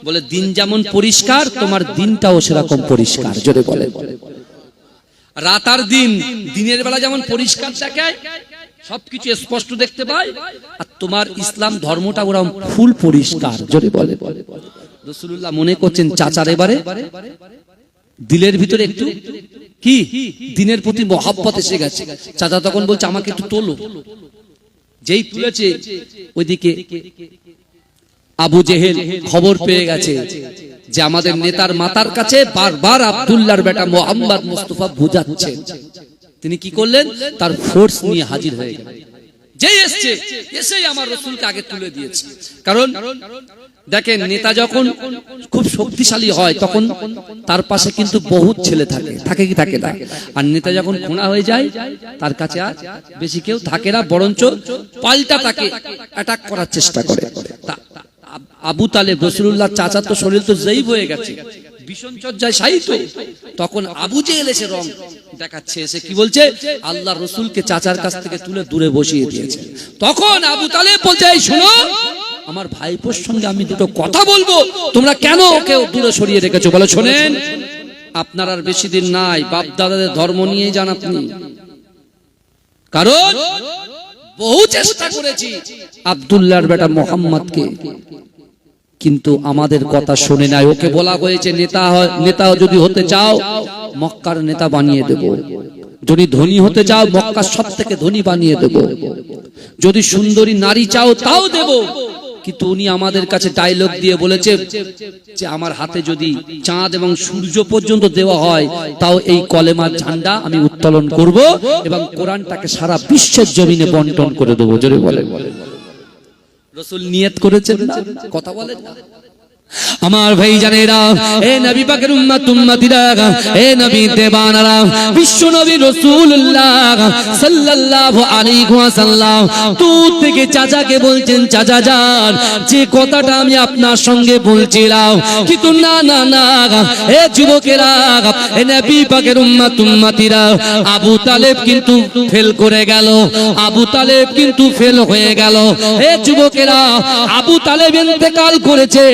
বলে, দিন যেমন পরিষ্কার তোমার দিনটাও সেরকম পরিষ্কার। জোরে বলে, রাত আর দিন, দিনের বেলা যেমন পরিষ্কার দেখায়, সবকিছু স্পষ্ট দেখতে পায়, আর তোমার ইসলাম ধর্মটা ওরকম ফুল পরিষ্কার। জোরে বলে, রাসূলুল্লাহ মনে করছেন চাচার এবারে দিলের ভিতরে একটু কি দিনের প্রতি মহব্বত এসে গেছে। চাচা তখন বলছে, আমাকে একটু তোলো। যেই তুলেছে, ওইদিকে আবু জেহেল খবর পেয়ে গেছে যে আমাদের নেতার মাতার কাছে বারবার আব্দুল্লাহর বেটা মোহাম্মদ মুস্তাফা বুঝাচ্ছে। তিনি কি করলেন? তার ফোর্স নিয়ে হাজির হয়ে গেলেন। যেই এসছে, এসেই আমার রাসূলকে আগে তুলে দিয়েছে। কারণ দেখেন, নেতা যখন খুব শক্তিশালী হয় তখন তার পাশে কিন্তু বহুত ছেলে থাকে, থাকে কি থাকে না? আর নেতা যখন খুনা হয়ে যায় তার কাছে আর বেশি কেউ থাকে না, বরঞ্চ পাল্টা তাকে অ্যাটাক করার চেষ্টা করে। আবু তালেব রাসূলুল্লাহ চাচা তো শরীর তো জয়ীব হয়ে গেছে, ভীষণ চর্যায় শায়িত। তখন আবু জেহেল এসে রং দেখাচ্ছে, এসে কি বলছে? আল্লাহর রাসূলকে চাচার কাছ থেকে তুলে দূরে বসিয়ে দিয়েছে। তখন আবু তালেব বলছে, এই শোনো, আমার ভাইপোর সঙ্গে আমি দুটো কথা বলবো, তোমরা কেন ওকে দূরে সরিয়ে রেখেছো? বলে, শোনেন, আপনার আর বেশি দিন নাই, বাপ দাদাদের ধর্ম নিয়ে যান আপনি। কারণ বহু চেষ্টা করেছি আব্দুল্লাহর বেটা মোহাম্মদকে, কিন্তু আমাদের কথা শুনে নাই। ওকে বলা হয়েছে, নেতা যদি হতে চাও মক্কার নেতা বানিয়ে দেব, যদি ধনী হতে চাও মক্কার সবথেকে ধনী বানিয়ে দেব, যদি সুন্দরী নারী চাও তাও দেব। কিন্তু উনি আমাদের কাছে ডায়লগ দিয়ে বলেছে যে আমার হাতে যদি চাঁদ এবং সূর্য পর্যন্ত দেওয়া হয় তাও এই কলেমার ঝান্ডা আমি উত্তোলন করব এবং কোরআনটাকে সারা বিশ্বের জমিনে বন্টন করে দেবো। জোরে বলে, রাসূল নিয়ত করেছেন না? কথা বলেন না আমার ভাই জানেরা, এ নবী পাকের উম্মত উম্মতিরা, এ নবী দেবানারা, বিশ্ব নবী রাসূলুল্লাহ সাল্লাল্লাহু আলাইহি ওয়াসাল্লাম দূর থেকে চাচাকে বলছেন, চাচা যান, যে কথাটা আমি আপনার সঙ্গে বলছিলাম, কিন্তু না না না, এ যুবকেরা, এ নবী পাকের উম্মত উম্মতিরা, আবু তালেব কিন্তু ফেল করে গেল, আবু তালেব কিন্তু ফেল হয়ে গেল। এ যুবকেরা, আবু তালেব ইন্তেকাল করেছে,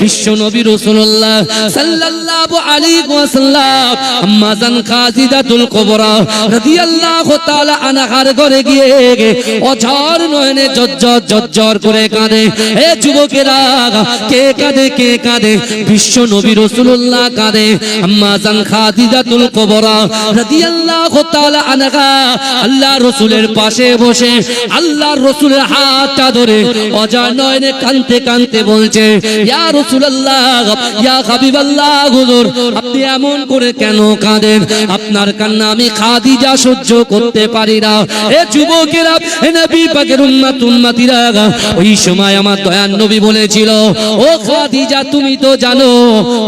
বিশ্ব নবী রাসূলুল্লাহ সাল্লাল্লাহু আলাইহি ওয়াসাল্লাম আম্মা জান খাদিজাতুল কুবরা রাদিয়াল্লাহু তাআলা আনহার ঘরে গিয়ে অঝর নয়নে জজ্জর করে কাঁদে। হে যুবকেরা, কে কাঁদে? কে কাঁদে? বিশ্ব নবী রাসূলুল্লাহ কাঁদে। আম্মা জান খাদিজাতুল কুবরা রাদিয়াল্লাহু তাআলা আনহা আল্লাহর রাসূলের পাশে বসে আল্লাহর রাসূলের হাতটা ধরে অঝর নয়নে কাঁদতে কাঁদতে বলছে, ইয়া রাসূলুল্লাহ ইয়া হাবিবাল্লাহ হুজুর আপনি এমন করে কেন কাঁদেন? আপনার কান্না আমি খাদিজা সহ্য করতে পারি না। এ যুবকেরা, এ নবী পাকের উম্মতিরা, ওই সময় আমার দয়ার নবী বলেছিল, ও খাদিজা তুমি তো জানো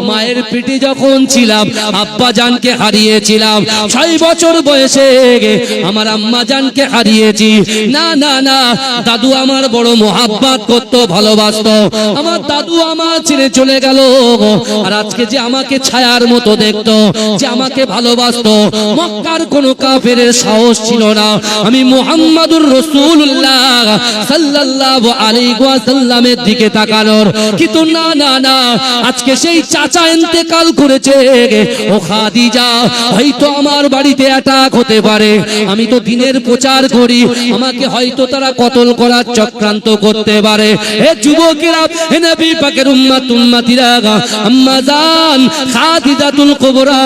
মায়ের পেটে যখন ছিলাম আব্বা জানকে হারিয়েছিলাম, 6 বছর বয়সে আমার আম্মা জানকে হারিয়েছি। না না না, দাদু আমার বড় মোহাব্বত করতো, ভালোবাসতো। আমার দাদু আমার ছেড়ে চলে গেল, আর আজকে যে আমাকে ছায়ার মতো দেখতো, যে আমাকে ভালোবাসতো, মক্কার কোন কাফেরের সাহস ছিল না আমি মুহাম্মাদুর রাসূলুল্লাহ সাল্লাল্লাহু আলাইহি ওয়াসাল্লামের দিকে তাকানোর। কিন্তু না না না, আজকে সেই চাচা ইন্তেকাল করেছে। ও খাদিজা, হয়তো আমার বাড়িতে অ্যাটাক হতে পারে, আমি তো দিনের প্রচার করি, আমাকে হয়তো তারা কতল করার চক্রান্ত করতে পারে। হে যুবকেরা, হে নবী পাকের উম্মতিরা, আম্মা জান খাদিজাতুল কুবরা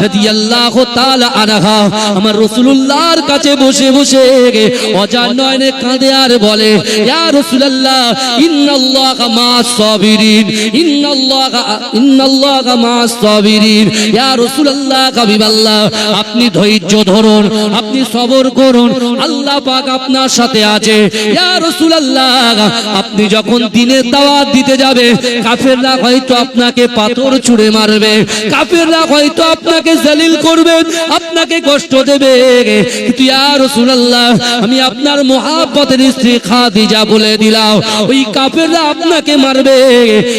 রাদিয়াল্লাহু তাআলা আনহা আমার রাসূলুল্লাহর কাছে বসে বসে অজান নয়নে কাঁদে আর বলে, ইয়া রাসূলুল্লাহ ইন্নাল্লাহা মা'আস সাবিরিন, ইন্নাল্লাহা মা'আস সাবিরিন। ইয়া রাসূলুল্লাহ হাবিবাল্লাহ আপনি ধৈর্য ধরুন, আপনি সবর করুন, আল্লাহ পাক আপনার সাথে আছে। ইয়া রাসূলুল্লাহ আপনি যখন দিনের দাওয়াত দিতে যাবে, কাফেররা হয়তো আপনাকে পাথর ছুঁড়ে মারবে, কাফেররা হয়তো আপনাকে জলিল করবে, আপনাকে কষ্ট দেবে, কিন্তু ইয়া রাসূলুল্লাহ আমি আপনার মুহাব্বতের স্ত্রী খাদিজা বলে দিলাম, ওই কাফেররা আপনাকে মারবে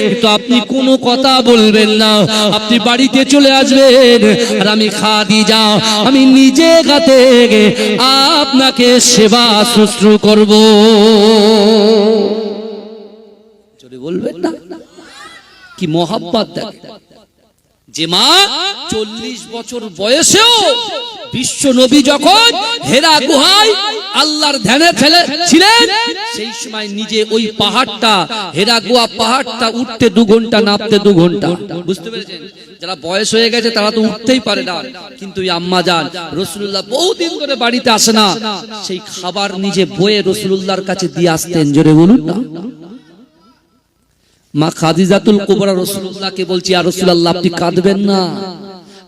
কিন্তু আপনি কোনো কথা বলবেন না, আপনি বাড়িতে চলে আসবেন, আর আমি খাদিজা আমি নিজে হাতে আপনাকে সেবা শুশ্রূষা করব। চলে বলবেন না কি মোহাব্বত দেখেন, যে মা 40 বছর বয়সেও বিশ্ব নবী যখন হেরা গুহায় আল্লাহর ধ্যানে ছিলেন, সেই সময় নিজে ওই পাহাড়টা, হেরা গুহা পাহাড়টা উঠতে 2 ঘন্টা, নামতে 2 ঘন্টা। বুঝতে পেরেছেন? যারা বয়স হয়ে গেছে তারা তো উঠতেই পারে না, কিন্তু এই আম্মা জান রাসূলুল্লাহ বহুদিন ধরে বাড়িতে আসে না, সেই খাবার নিজে বয়ে রাসূলুল্লাহর কাছে দিয়ে আসতেন। জোরে বলুন না। মা খাদিজাতুল কুবরা রাসূলুল্লাহকে বলছি, ইয়া রাসূলুল্লাহ আপনি কাঁদবেন না,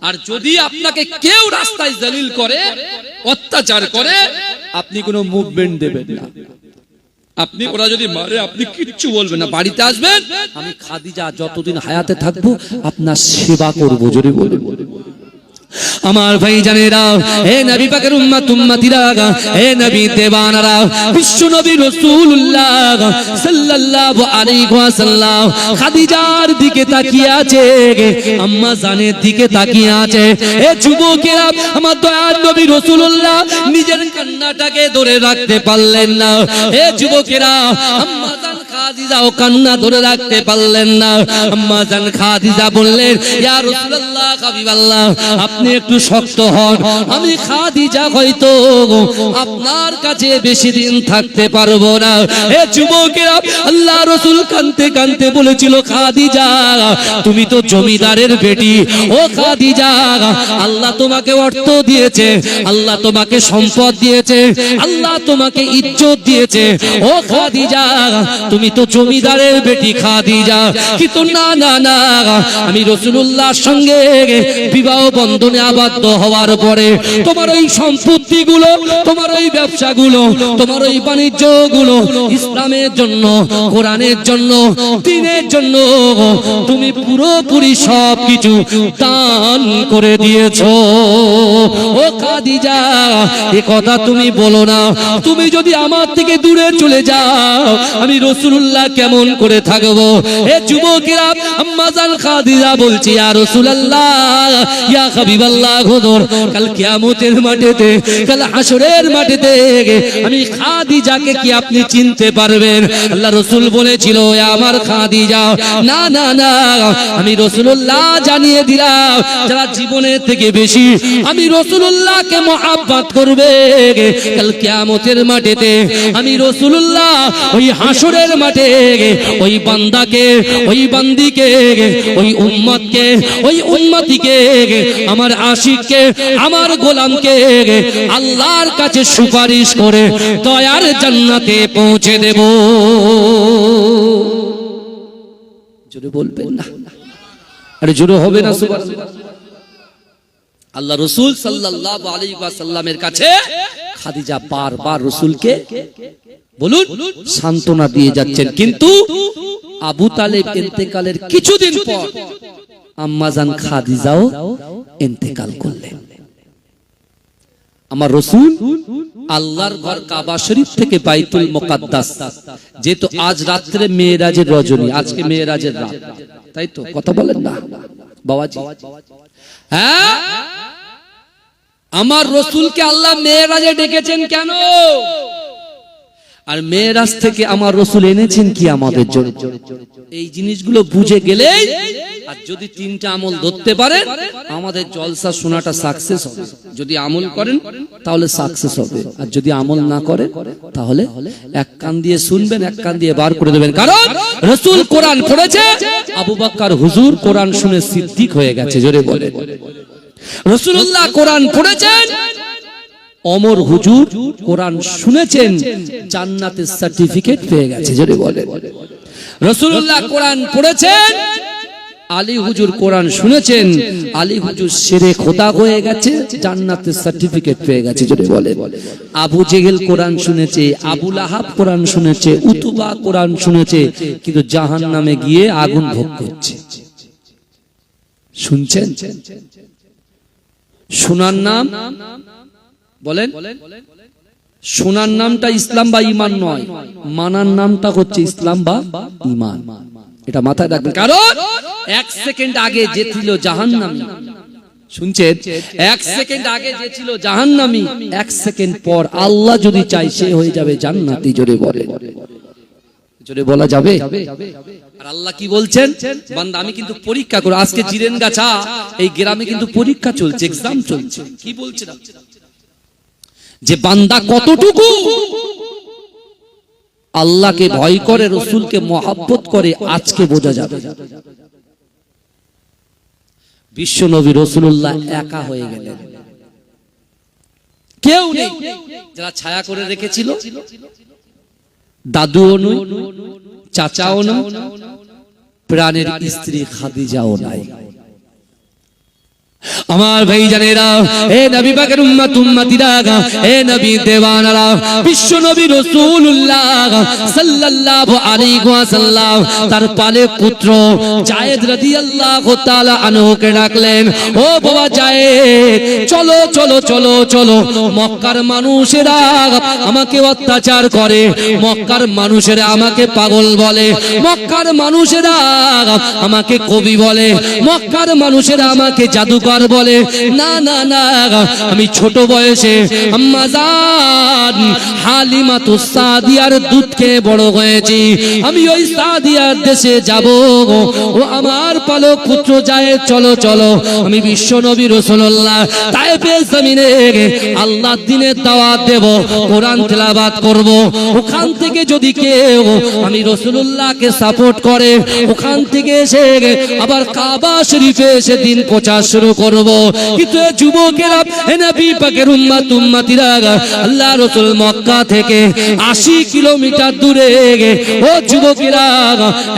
আর যদি আপনাকে কেউ রাস্তায় জলিল করে, অত্যাচার করে, আপনি কোনো মুভমেন্ট দেবেন না, আপনি ওরা যদি মারে আপনি কিচ্ছু বলবেন না, বাড়িতে আসবেন, আমি খাদিজা যতদিন হায়াতে থাকবো আপনার সেবা করব। জোরে বলুন। আমার ভাই জানেরা, হে নবী পাকের উম্মতিরা, হে নবী দেওয়ানারা, বিশ্ব নবী রাসূলুল্লাহ সাল্লাল্লাহু আলাইহি ওয়াসাল্লাম খাদিজার দিকে তাকিয়ে আছে, আম্মা জানের দিকে তাকিয়ে আছে। হে যুবকেরা, আমার দয়ার নবী রাসূলুল্লাহ নিজের কান্নাটাকে ধরে রাখতে পারলেন না। হে যুবকেরা, আম্মা জান খাদিজাও কান্না ধরে রাখতে পারলেন না। আম্মা জান খাদিজা বললেন, ইয়া রাসূলুল্লাহ হাবিবাল্লাহ আপনি একটু শক্ত হন, আমি খাদিজা হয়তো আপনার কাছে বেশি দিন থাকতে পারবো না। হে যুবকেরা, আল্লাহ রাসূল কাঁদতে কাঁদতে বলেছিল, খাদিজা তুমি তো জমিদারের বেটি, ও খাদিজা আল্লাহ তোমাকে অর্থ দিয়েছে, আল্লাহ তোমাকে সম্পদ দিয়েছে, আল্লাহ তোমাকে ইজ্জত দিয়েছে, ও খাদিজা তুমি তো জমিদারের বেটি খাদিজা। কিন্তু না না না, আমি রাসূলুল্লাহর সঙ্গে বিবাহ বন্ধনে আবদ্ধ হওয়ার পরে তোমার ওই সম্পত্তিগুলো, তোমার ওই ব্যবসাগুলো, তোমার ওই বাণিজ্যগুলো ইসলামের জন্য, কোরআনের জন্য, দ্বীনের জন্য তুমি পুরোপুরি সবকিছু দান করে দিয়েছো। ও খাদিজা এ কথা তুমি বলো না, তুমি যদি আমার থেকে দূরে চলে যাও আমি রাসূলুল্লাহ কেমন করে থাকবো? এ যুবকেরা, আম্মা জান খাদিজা বলছি, ইয়া রাসূলুল্লাহ ইয়া হাবিবাল্লাহ হুজুর কাল কিয়ামতের মাঠেতে, কাল হাসরের মাঠেতে আমি খাদিজাকে কি আপনি চিনতে পারবেন? আল্লাহ রাসূল বলেছিল, এ আমার খাদিজা না না না, আমি রাসূলুল্লাহ জানিয়ে দিলাম যারা জীবনের থেকে বেশি আমি রাসূলুল্লাহকে মহব্বত করবে, কাল কিয়ামতের মাঠেতে আমি রাসূলুল্লাহ ওই হাসরের মাঠে ওই বান্দাকে, ওই বান্দিকে, ওই উম্মতকে, ওই উম্মতিকে, আমার আশিককে, আমার গোলামকে আল্লাহর কাছে সুপারিশ করে দয়ার জান্নাতে পৌঁছে দেব। জোরে বলবেন না, আরে জোরে হবে না সুবহানাল্লাহ। আল্লাহ রাসূল সাল্লাল্লাহু আলাইহি ওয়াসাল্লামের কাছে খাদিজা বারবার রাসূলকে বলুন সান্ত্বনা দিয়ে যাচ্ছেন, কিন্তু আবু তালেব ইন্তেকালের কিছুদিন পর আম্মাজান খাদিজাও ইন্তেকাল করলেন। আমার রাসূল আল্লাহর ঘর কাবা শরীফ থেকে বাইতুল মুকাদ্দাস, যেহেতু আজ রাত্রে মেরাজের রজনী, আজকে মেরাজের রাত, তাই তো কথা বলেন না বাবাজি? হ্যাঁ, আমার রাসূলকে আল্লাহ মেরাজে ডেকেছেন কেন? আর মেরাজ থেকে আমার রাসূল এনেছেন কি আমাদের জন্য? এই জিনিসগুলো বুঝে গেলেই, আর যদি তিনটা আমল ধরতে পারেন, আমাদের জলসা শোনাটা সাকসেস হবে। যদি আমল করেন তাহলে সাকসেস হবে, আর যদি আমল না করেন তাহলে এক কান দিয়ে শুনবেন, এক কান দিয়ে বার করে দেবেন। কারণ রাসূল কোরআন পড়েছে, আবু বকর হুজুর কোরআন শুনে সিদ্দিক হয়ে গেছে। জোরে বলে, রাসূলুল্লাহ কোরআন পড়েছেন, ওমর হুজুর কোরআন শুনেছেন, জান্নাতের সার্টিফিকেট পেয়ে গেছে। জোরে বলে, রাসূলুল্লাহ কোরআন পড়েছেন, আলী হুজুর কোরআন শুনেছেন, আলী হুজুর শেরে খোদা হয়ে গেছে, জান্নাতের সার্টিফিকেট পেয়ে গেছে। জোরে বলে, আবু জেহেল কোরআন শুনেছে, আবু লাহাব কোরআন শুনেছে, উতবা কোরআন শুনেছে, কিন্তু জাহান্নামে গিয়ে আগুন ভোগ করছে। শুনছেন? শোনার নাম বলেন, শোনার নামটা ইসলাম বা ঈমান নয়, মানার নামটা হচ্ছে ইসলাম বা ঈমান। এটা মাথায় রাখবেন। কারণ এক সেকেন্ড আগে যে ছিল জাহান্নামী, শুনছেন, এক সেকেন্ড আগে যে ছিল জাহান্নামী, এক সেকেন্ড পর আল্লাহ যদি চায় সে হয়ে যাবে জান্নাতি। জোরে বলে, জোরে বলা যাবে? আর আল্লাহ কি বলছেন? বান্দা আমি কিন্তু পরীক্ষা করব। আজকে জিরেনগাছা এই গ্রামে কিন্তু পরীক্ষা চলছে, এক্সাম চলছে। কি বলছেন যে বান্দা কতটুকু আল্লাহকে ভয় করে, রাসূলকে মহব্বত করে, আজকে বোঝা যাবে। বিশ্ব নবী রাসূলুল্লাহ একা হয়ে গেলেন, কেউ নেই। যারা ছায়া করে রেখেছিল, দাদুও নয়, চাচাও নয়, প্রাণের স্ত্রী খাদিজাও নাই। আমার ভাই জানেরা, এ নবী পাকের উম্মত উম্মতিরা, এ নবী দেওয়ানারা, বিশ্ব নবী রাসূলুল্লাহ সাল্লাল্লাহু আলাইহি ওয়াসাল্লাম তার পালে পুত্র যায়েদ রাদিয়াল্লাহু তাআলা আনহুকে ডাকলেন, ও বাবা যায়েদ, চলো চলো চলো চলো, মক্কার মানুষেরা আমাকে অত্যাচার করে, মক্কার মানুষেরা আমাকে পাগল বলে, মক্কার মানুষেরা আমাকে কবি বলে, মক্কার মানুষেরা আমাকে জাদুকর বলে। না না না, আমি ছোট বয়সে আম্মা জান হালিমাতুস সাদিয়ার দুধকে বড় হয়েছি, আমি ওই সাদিয়ার দেশে যাব। ও আমার পালক পুত্র যায়েদ, চলো চলো, আমি বিশ্ব নবী রাসূলুল্লাহ তায়েফের জমিনে আল্লাহর দ্বীনের দাওয়াত দেব, কোরআন তেলাওয়াত করব। ওখান থেকে যদি কেউ আমি রাসূলুল্লাহকে সাপোর্ট করে, ওখান থেকে এসে আবার কাবা শরীফে এসে দিন প্রচার শুরু করব। কিন্তু যুবকেরা, নবী পাকের উম্মত উম্মতিরা, আল্লাহ রাসূল মক্কা থেকে 80 কিলোমিটার দূরে, ও যুবকেরা,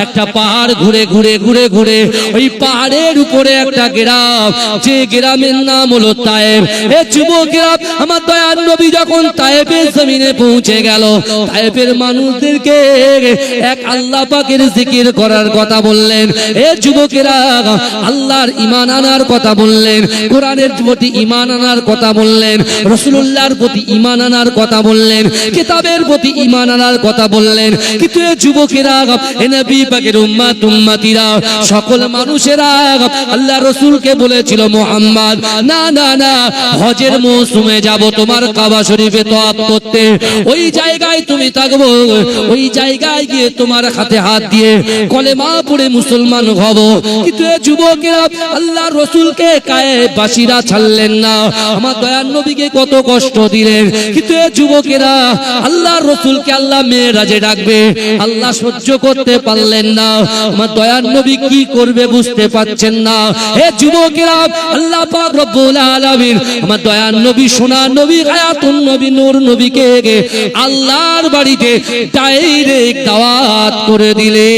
একটা পাহাড় ঘুরে ঘুরে ঘুরে ঘুরে, ওই পাহাড়ের উপরে একটা গ্রাম, যে গ্রামের নাম হলো তায়েফ। এ যুবকেরা, আমার দয়ার নবী যখন তায়েফের জমিনে পৌঁছে গেল, তায়েফের মানুষদেরকে এক আল্লাহ পাকের জিকির করার কথা বললেন। এ যুবকেরা, আল্লাহর ঈমান আনার কথা বললেন, কোরআনের প্রতি ঈমান আনার কথা বললেন, রাসূলুল্লাহর প্রতি ঈমান আনার কথা বললেন, কিতাবের প্রতি ঈমান আনার কথা বললেন। কিন্তু এই যুবকেরা, এ নবী পাকের উম্মত উম্মতিরা, সকল মানুষেরা আল্লাহ রাসূলকে বলেছিল, মুহাম্মদ না না না, হজের মৌসুমে যাব তোমার কাবা শরীফে তওয়াফ করতে, ওই জায়গায় তুমি থাকবো, ওই জায়গায় গিয়ে তোমার হাতে হাত দিয়ে কলেমা পড়ে মুসলমান হব। কিন্তু এই যুবকেরা আল্লাহর রাসূলকে কায়ে বাসিরা ছাড়লেন না, আমার দয়ার নবীকে কত কষ্ট দিলেন। কিন্তু এই যুবকেরা আল্লাহর রাসূলকে আল্লাহ মেরাজে ডাকবে, আল্লাহ সহ্য করতে পারলেন না। আমার দয়ার নবী কি করবে বুঝতে পারছেন না। হে যুবকেরা, আল্লাহ পাক রব্বুল আলামিন আমার দয়ার নবী, সোনার নবী, হায়াতুন নবী, নূর নবীকে আল্লাহর বাড়িতে ডাইরেক্ট দাওয়াত করে দিলে।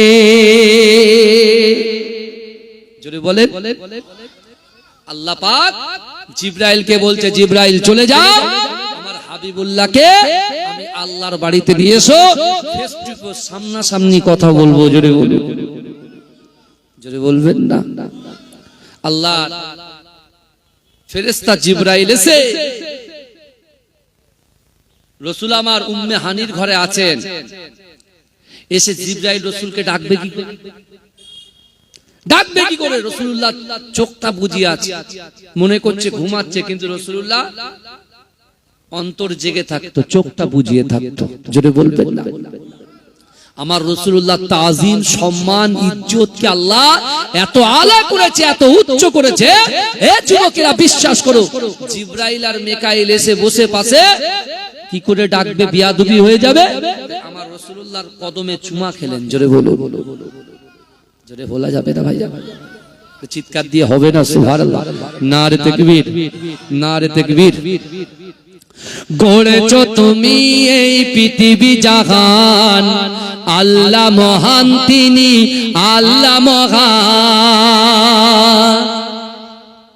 জোরে বলেন, আল্লাহ পাক জিবরাইলকে বলছে, জিবরাইল চলে যাও, আমার হাবিবুল্লাহকে আমি আল্লাহর বাড়িতে নিয়ে এসো, ফেস টু ফেস সামনাসামনি কথা বলবো। জোরে বলুন, জোরে বলবেন না। আল্লাহ ফেরেশতা জিবরাইল এসে রাসূল আমার উম্মে হানির ঘরে আছেন, এসে জিবরাইল রাসূলকে ডাকবে কি করে? ডাকবে কি করে? রাসূলুল্লাহ চোখটা বুজিয়ে আছে, মনে করছে ঘুমাচ্ছে, কিন্তু রাসূলুল্লাহ অন্তর জেগে থাকতো, চোখটা বুজিয়ে থাকতো। জোরে বলবেন না। আমার রাসূলুল্লাহ তাজিম, সম্মান, ইজ্জতকে আল্লাহ এত আলা করেছে, এত উচ্চ করেছে। এ যুবকেরা বিশ্বাস করো, জিবরাইল আর মিকাইল এসে বসে পাশে কি করে ডাকবে? বিয়াদবি হয়ে যাবে। আমার রাসূলুল্লাহর কদমে চুমা খেলেন। জোরে বলো, জোরে বলা যাবে না ভাই, চিৎকার দিয়ে হবে না। সুবহানাল্লাহ, নারে তাকবীর, নারে তাকবীর। গড়েছো তুমি এই পৃথিবী জাহান, আল্লাহ মহান, তিনি আল্লাহ মহান।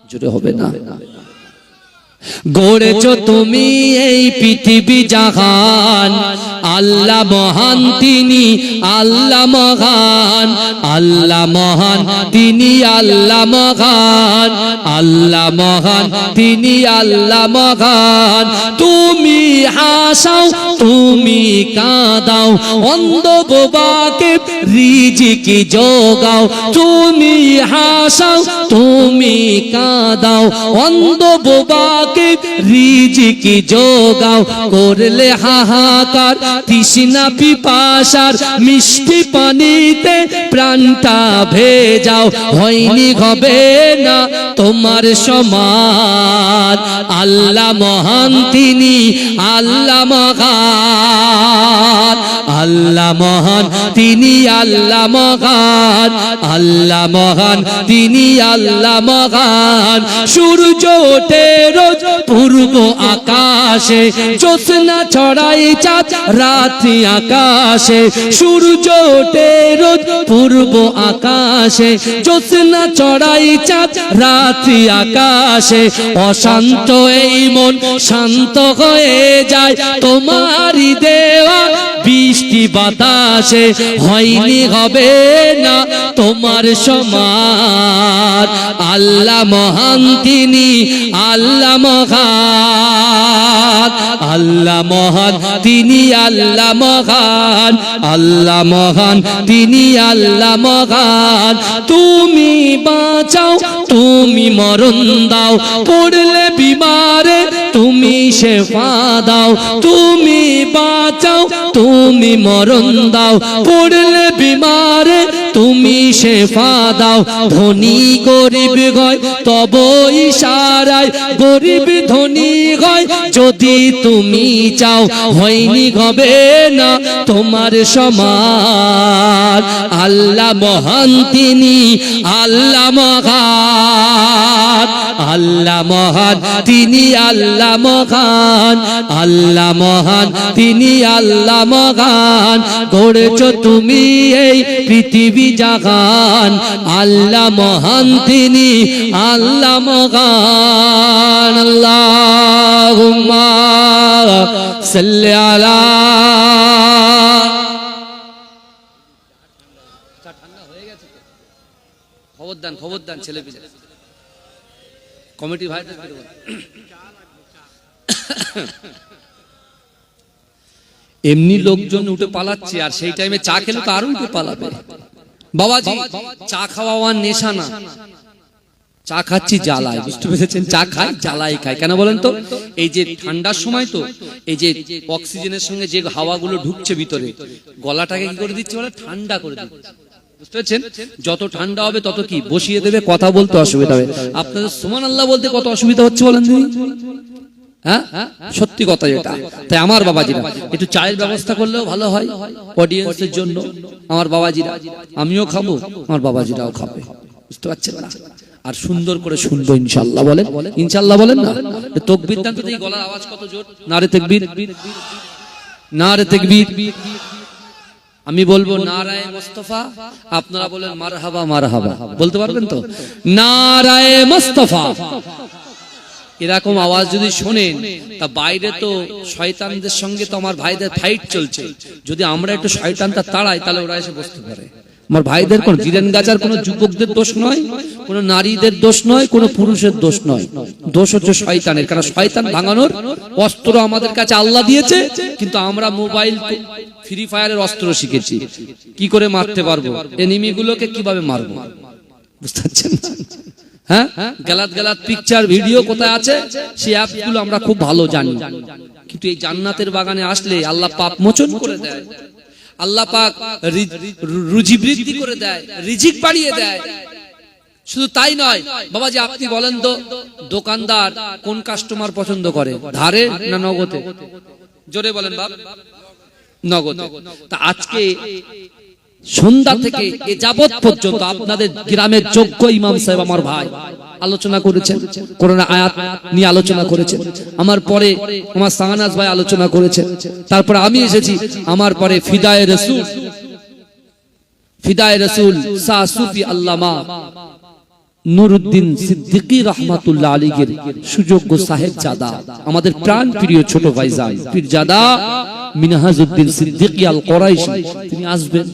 জোরে হবে না। গড়েছো তুমি এই পৃথিবী জাহান, আল্লাহ মহান, তিনি আল্লাহ মহান, আল্লাহ মহান, তিনি আল্লাহ মহান, আল্লাহ মহান, তিনি আল্লাহ মহান। তুমি হাসাও, তুমি কাঁদাও, অন্ধ বোবাকে রিজিক যোগাও। তুমি হাসাও, তুমি কাঁদাও, অন্ধ বোবাকে রিজিক যোগাও। করলে হাহাকার তৃষ্ণা পিপাসার, মিষ্টি পানিতে প্রাণটা ভেজাও। হয়নি হবে না তোমার সমান, আল্লাহ মহান, তিনি আল্লাহ মহান, আল্লাহ মহান, তিনি আল্লাহ মহান, আল্লাহ মহান, তিনি আল্লাহ মহান। সূর্য ওঠে রোজ পূর্ব আকাশে, জ্যোৎস্না ছড়াই চাঁদ রাত্রি আকাশে। সূর্য ওঠে রোজ পূর্ব আকাশে, জ্যোৎস্না ছড়াই চাঁদ রাত্রি আকাশে। অশান্ত এই মন শান্ত হয়ে যায়, তোমারই দেওয়া বৃষ্টি বাতাসে। হয়নি হবে না তোমার সমান, আল্লাহ মহান, তিনি আল্লাহ মহান, আল্লাহ মহান, তিনি আল্লাহ মহান, আল্লাহ মহান, তিনি আল্লাহ মহান। তুমি বাঁচাও, তুমি মরণ দাও, পড়লে বিমারে তুমি শেফা দাও। তুমি বাঁচাও, তুমি মরণ দাও, পড়লে বিমারে তুমি শেফা দাও। ধনী গরিব হয় তব ইশারায়, গরিব ধনী হয় যদি তুমি চাও। হয়নি হবে না তোমার সমান, আল্লাহ মহান, তিনি আল্লাহ মহান, আল্লাহ মহান, তিনি আল্লাহ মহান, আল্লাহ মহান, তিনি আল্লাহ মহান। গড়েছো তুমি এই পৃথিবী জাহান, আল্লাহ মহান, তিনি আল্লাহ মহান। আল্লাহুম্মা সাল্লি আলা। খবরদান, খবরদান ছেলে পিলে, কমিটি ভাইদের এমনি লোকজন উঠে পালাচ্ছে, আর সেই টাইমে চা খেলে তো আরো উঠে পালাবে। বাবাজি, চা খাওয়া নেশা না, চা খাচ্ছি জ্বালায়, বুঝতে পেরেছেন? চা খাই জ্বালাই খাই। কেন বলেন তো? এই যে ঠান্ডার সময় তো এই যে অক্সিজেনের সঙ্গে যে হাওয়াগুলো ঢুকছে ভিতরে, গলাটাকে কি করে দিচ্ছে বলে? ঠান্ডা করে দিচ্ছে। বুঝতে পারছেন? যত ঠান্ডা হবে তত কি বসিয়ে দেবে, কথা বলতে অসুবিধা হবে। আপনাদের সুবহানাল্লাহ বলতে কত অসুবিধা হচ্ছে বলেন দিন। হ্যাঁ, সত্যি কথা যেটা। তাই আমার বাবাজিরা একটু চায়ের ব্যবস্থা করলেও ভালো হয় অডিয়েন্সের জন্য। আমার বাবাজিরা, আমিও খাবো, আমার বাবাজিরাও খাবে, বুঝতে পারছেন না? আর সুন্দর করে শুনবো ইনশাআল্লাহ। বলেন ইনশাআল্লাহ, বলেন না। তাকবীর দান তো, এই গলার আওয়াজ কত জোর! নারে তাকবীর, নারে তাকবীর। আমি বলবো নারায়ে মুস্তাফা, আপনারা বলেন মারহাবা মারহাবা। বলতে পারবেন তো? নারায়ে মুস্তাফা। এরকম আওয়াজ যদি শোনেন, তা বাইরে তো শয়তানদের সঙ্গে তো আমার ভাইদের ফাইট চলছে। যদি আমরা একটু শয়তানটা তাড়াই, তাহলে ওরা এসে বসতে পারে। আমার ভাইদের কোন জিরেন গাজার কোন যুবকদের দোষ নয়, কোন নারীদের দোষ নয়, কোন পুরুষের দোষ নয়, দোষ হচ্ছে শয়তানের। কারণ শয়তান ভাঙানোর অস্ত্র আমাদের কাছে আল্লাহ দিয়েছে, কিন্তু আমরা মোবাইল ফ্রি ফায়ারের অস্ত্র শিখেছি। কি করে মারতে পারবো, এনিমিগুলোকে কিভাবে মারবো, বুঝতে পারছেন? হ্যাঁ, গালাত গালাত পিকচার ভিডিও কোথায় আছে, সেই অ্যাপগুলো আমরা খুব ভালো জানি। কিন্তু এই জান্নাতের বাগানে আসলে আল্লাহ পাপ মোচন করে দেয়, আল্লাহ পাক রুজি বৃদ্ধি করে দেয়, রিজিক বাড়িয়ে দেয়। শুধু তাই নয় বাবাজি, আপনি বলেন তো, দোকানদার কোন কাস্টমার পছন্দ করে, ধারে না নগদে? জোরে বলেন বাপ। নগদে। তা আজকে সন্ধ্যা থেকে এ যাবত পর্যন্ত আপনাদের গ্রামের যোগ্য ইমাম সাহেব আমার ভাই আলোচনা করেছেন, কোরআন আয়াত নিয়ে আলোচনা করেছেন। আমার পরে আমার সাহানাজ ভাই আলোচনা করেছেন। তারপর আমি এসেছি, আমার পরে ফিদায়ে রাসূল শাহ সুফি আল্লামা নুরউদ্দিন সিদ্দিকী রাহমাতুল্লাহ আলাইহির সুযোগ্য সাহেবজাদা, আমাদের প্রাণ প্রিয় ছোট ভাইজান পীরজাদা মিনহাজউদ্দিন সিদ্দিকী আল কুরাইশি, তিনি আসবেন।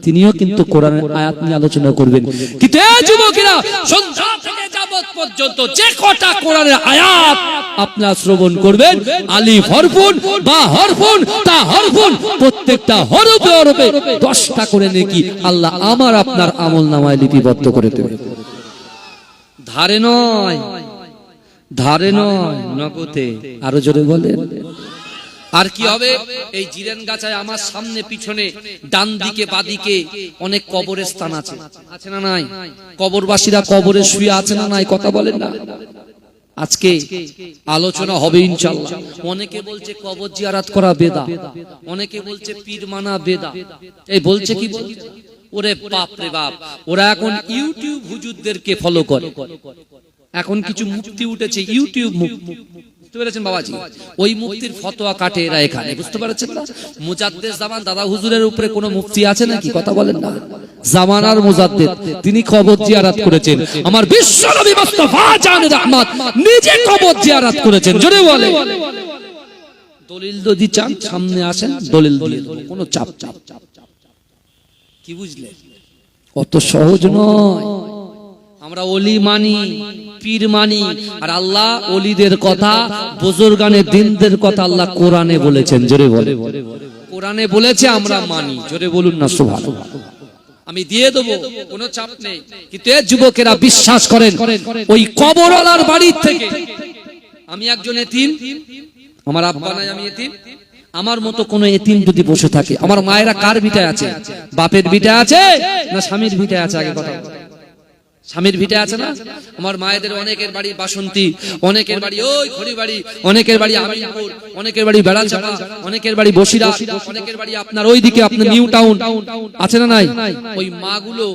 তিনিও কিন্তু কোরআনের আয়াত নিয়ে আলোচনা করবেন। কিন্তু এই যুবকেরা, সন্ধ্যা থেকে যাবত পর্যন্ত যে কটা কোরআনের আয়াত আপনারা শ্রবণ করবেন, আলিফ হরফুন, বা হরফুন, তা হরফুন, প্রত্যেকটা হরফে হরফে 10টা করে নেকি আল্লাহ আমার আপনার আমলনামায় লিপিবদ্ধ করে দেবেন। ধারে নয়, ধারে নয়, নগদে। আরো জোরে বলেন। আর কি হবে? এই জিরেন গাছায় আমার সামনে পিছনে ডান দিকে বাদিকে অনেক কবরের স্থান আছে, আছে না নাই? কবরবাসীরা কবরে শুয়ে আছে না নাই? কথা বলেন না। আজকে আলোচনা হবে ইনশাআল্লাহ। অনেকে বলছে কবর জিয়ারত করা বেদা, অনেকে বলছে পীর মানা বেদা। এই বলছে কি বলছে? ওরে বাপ রে বাপ, ওরা এখন ইউটিউব হুজুরদেরকে ফলো করে। এখন কিছু মুফতি উঠেছে, ইউটিউব মুফতি, বুঝতে পেরেছেন বাবাজি? ওই মুফতির ফতোয়া কাটে এরা এখানে, বুঝতে পেরেছেন না? মুজাদ্দেদ জামান দাদা হুজুরের উপরে কোনো মুফতি আছে নাকি? কথা বলেন না। জামানার মুজাদ্দেদ, তিনি কবর জিয়ারত করেছেন। আমার বিশ্বনবী মুস্তাফা জান রহমত নিজে কবর জিয়ারত করেছেন। জোরে বলে। দলিল যদি চান সামনে আসেন, দলিল দিয়ে দেব, কোনো চাপ চাপ। কি বুঝলে? অত সহজ নয়। আমরা ওলি মানি, পীর মানি, আর আল্লাহ ওলিদের কথা, বুজুর্গানে দিনদের কথা আল্লাহ কোরআনে বলেছেন। জোরে বলে। কোরআনে বলেছে, আমরা মানি। জোরে বলুন না সুবহানাল্লাহ। আমি দিয়ে দেবো, কোনো চাপ নেই। কিন্তু এই যুবকেরা বিশ্বাস করেন, ওই কবরওয়ালার বাড়ির থেকে আমি একজন এতিম, আমার আব্বা নাই, আমি এতিম। আমার মতো কোন এতিম যদি বসে থাকে, আমার মায়েরা কার ভিটায় আছে? বাপের ভিটায় আছে না স্বামীর ভিটায় আছে? আগে কথা, স্বামীর ভিটে আছে না? আমার মায়েদের অনেকের বাড়ি বাসন্তী, অনেকের বাড়ি ওই খড়িবাড়ি, অনেকের বাড়ি আমিনপুর, অনেকের বাড়ি বেড়াচাপা, অনেকের বাড়ি বসিরা, অনেকের বাড়ি আপনার ওইদিকে আপনার নিউ টাউন, আছে না নাই? ওই মাগুলো,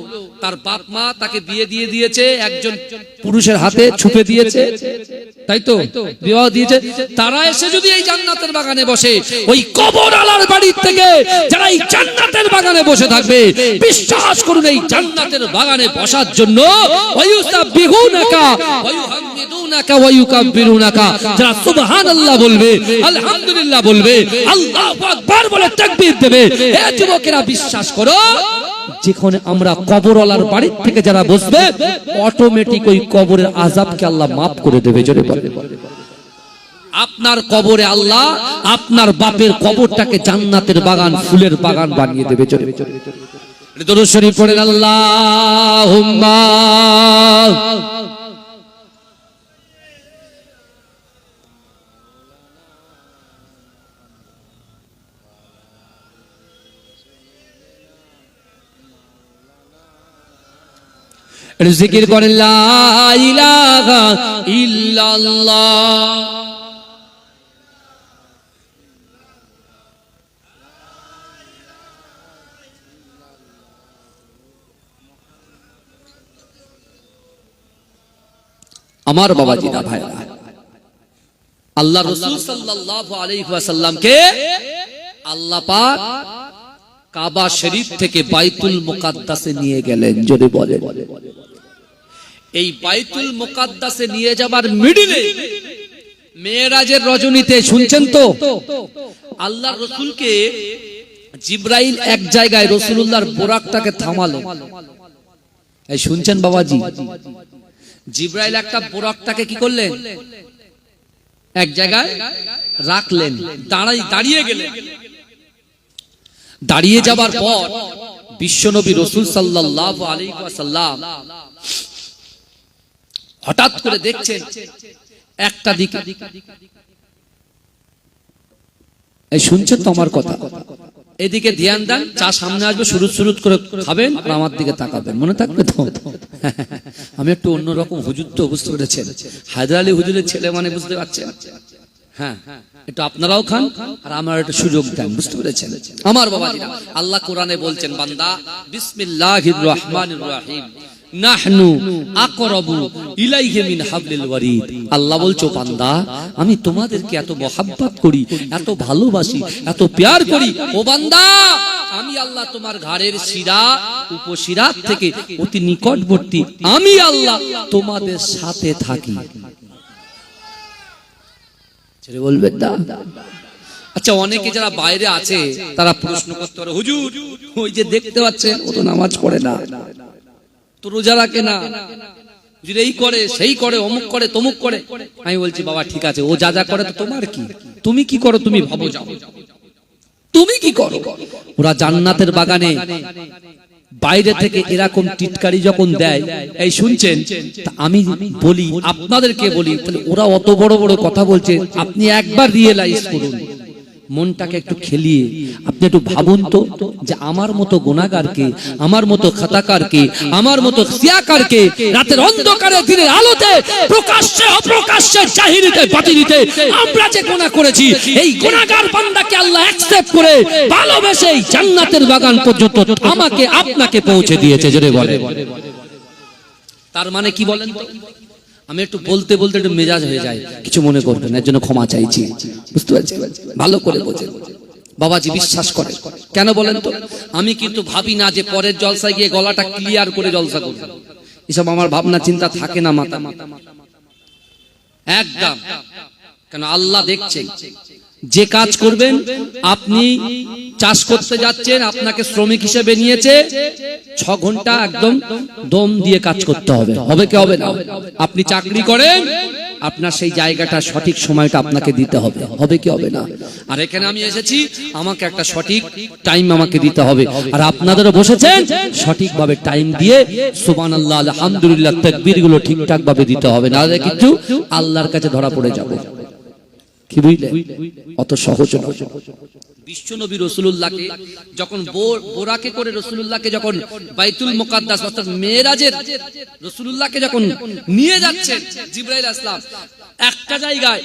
তার বাপ মা তাকে বিয়ে দিয়ে দিয়েছে, একজন পুরুষের হাতে ছুপে দিয়েছে, তাই তো বিবাহ দিয়েছে। তারা এসে যদি এই জান্নাতের বাগানে বসে, ওই কবরওয়ালার বাড়ি থেকে যারা এই জান্নাতের বাগানে বসে থাকবে, বিশ্বাস করুন এই জান্নাতের বাগানে বসার জন্য ওয়ায়ুসাব্বিহুনাকা ওয়ায়ুহাম্মিদুনাকা ওয়ায়ুকাব্বিরুনাকা, যারা সুবহানাল্লাহ বলবে, আলহামদুলিল্লাহ বলবে, আল্লাহু আকবার বলে তাকবীর দেবে। হে যুবকেরা, বিশ্বাস করো, যেখানে আমরা কবরওয়ালার বাড়ি থেকে যারা বসবে, অটোমেটিক ওই কবরের আযাবকে আল্লাহ মাফ করে দেবে। জোরে বলে। আপনার কবরে আল্লাহ আপনার বাপের কবরটাকে জান্নাতের বাগান, ফুলের বাগান বানিয়ে দেবে। জোরে দরুদ শরীফ পড়েন, আল্লাহুম্মা জিকির করেন লা ইলাহা ইল্লাল্লাহ। আমার বাবাজিরা ভাইরা, আল্লাহ রাসূল সাল্লাল্লাহু আলাইহি ওয়াসাল্লামকে আল্লাহ পাক কাবা শরীফ থেকে বাইতুল মুকাদ্দাসে নিয়ে গেলেন। জোরে বলে, এই বাইতুল মুকাদ্দাসে নিয়ে যাবার মিডলে মেরাজের রজনীতে শুনছেন তো, আল্লাহর রাসূলকে জিবরাইল এক জায়গায় রাসূলুল্লাহর বোরাকটাকে থামালেন। এই শুনছেন বাবাজি, জিবরাইল একটা বোরাকটাকে কি করলেন, এক জায়গায় রাখলেন, দাঁড়িয়ে গেলেন। দাঁড়িয়ে যাবার পর বিশ্বনবী রাসূল সাল্লাল্লাহু আলাইহি ওয়াসাল্লাম হঠাৎ করে দেখছেন একটা দিকে, এই শুনছেন তো আমার কথা, এদিকে ধ্যান দেন, চা সামনে আসবে, শুরু করে খাবেন আর আমার দিকে তাকাবেন, মনে থাকবে তো। আমি একটু অন্যরকম হুজুর তো, বুঝতে পেরেছেন, হায়দার আলী হুজুরের ছেলে মানে, বুঝতে পারছেন? হ্যাঁ, একটু আপনারাও খান আর আমার একটু সুযোগ দেন, বুঝতে পেরেছেন আমার বাবাজিরা। আল্লাহ কোরআনে বলছেন, বান্দা বিসমিল্লাহির রহমানির রহিম নাহনু আকরাবু ইলাইহি মিন হাবলিল ওয়ারিদ। আল্লাহ বলছো, বান্দা আমি তোমাদেরকে এত মহব্বত করি, এত ভালোবাসি, এত প্যার করি। ও বান্দা, আমি আল্লাহ তোমার ঘাড়ের শিরা উপশিরা থেকে অতি নিকটবর্তী, আমি আল্লাহ তোমাদের সাথে থাকি। ছেড়ে বলবেন না? আচ্ছা, অনেকে যারা বাইরে আছে তারা প্রশ্ন করতে পারে, হুজুর ওই যে দেখতে পাচ্ছেন ও তো নামাজ পড়ে না, তো রোজা রাখে না, এই করে সেই করে, অমুক করে তমুক করে। আমি বলছি, বাবা ঠিক আছে, ও যা যা করে তো তোমার কি, তুমি কি করো তুমি ভাবো, যাও তুমি কি করো। ওরা জান্নাতের বাগানে বাইরে থেকে এরকম টিটকারি যখন দেয়, এই শুনছেন, আমি বলি আপনাদেরকে বলি, ওরা অত বড় বড় কথা বলছে, আপনি একবার রিয়েলাইজ করুন, মনটাকে একটু খেলিয়ে আপনি একটু ভাবুন তো, যে আমার মতো গুনাহগারকে, আমার মতো খাতাকারকে, আমার মতো সিয়াকারকে রাতের অন্ধকারে দিনের আলোতে প্রকাশ্যে অপ্রকাশ্যে জাহিরিতে বাতিনিতে আমরা যে গুনাহ করেছি, এই গুনাহগার বান্দাকে আল্লাহ অ্যাকসেপ্ট করে ভালোবেসে জান্নাতের বাগান পর্যন্ত আমাকে আপনাকে পৌঁছে দিয়েছে। জোরে বলে, তার মানে কি বলেন তো? আমি একটু বলতে বলতে একটু মেজাজ হয়ে যায়, কিছু মনে করবেন, এর জন্য ক্ষমা চাইছি, বুঝতে পারছি, ভালো করে বোঝেন বাবাজি, বিশ্বাস করে। কেন বলেন তো? আমি কিন্তু ভাবি না যে পরের জলসায় গিয়ে গলাটা ক্লিয়ার করে জলসা করব, এসব আমার ভাবনা চিন্তা থাকে না মাথা একদম। কেন? আল্লাহ দেখছেন, যে কাজ করবেন, আপনি চাষ করতে যাচ্ছেন, আপনাকে শ্রমিক হিসেবে নিয়েছে, 6 ঘন্টা একদম দম দিয়ে কাজ করতে হবে, হবে কি হবে না? আপনি চাকরি করেন, আপনার সেই জায়গাটা সঠিক সময়টা আপনাকে দিতে হবে, হবে কি হবে না? আর এখানে আমি এসেছি, আমাকে একটা সঠিক টাইম আমাকে দিতে হবে, আর আপনাদেরও বসেছেন সঠিকভাবে টাইম দিয়ে সুবহানাল্লাহ আলহামদুলিল্লাহ তাকবীর গুলো ঠিকঠাক ভাবে দিতে হবে, না হলে কিন্তু আল্লাহর কাছে ধরা পড়ে যাবে। কি বুঝলে? অত সহজ নয়। বিশ্বনবী রাসূলুল্লাহকে যখন বোরাকে করে রাসূলুল্লাহকে যখন বাইতুল মুকাদ্দাস অর্থাৎ মেরাজের রাসূলুল্লাহকে যখন নিয়ে যাচ্ছেন জিবরাইল আসলাম, একটা জায়গায়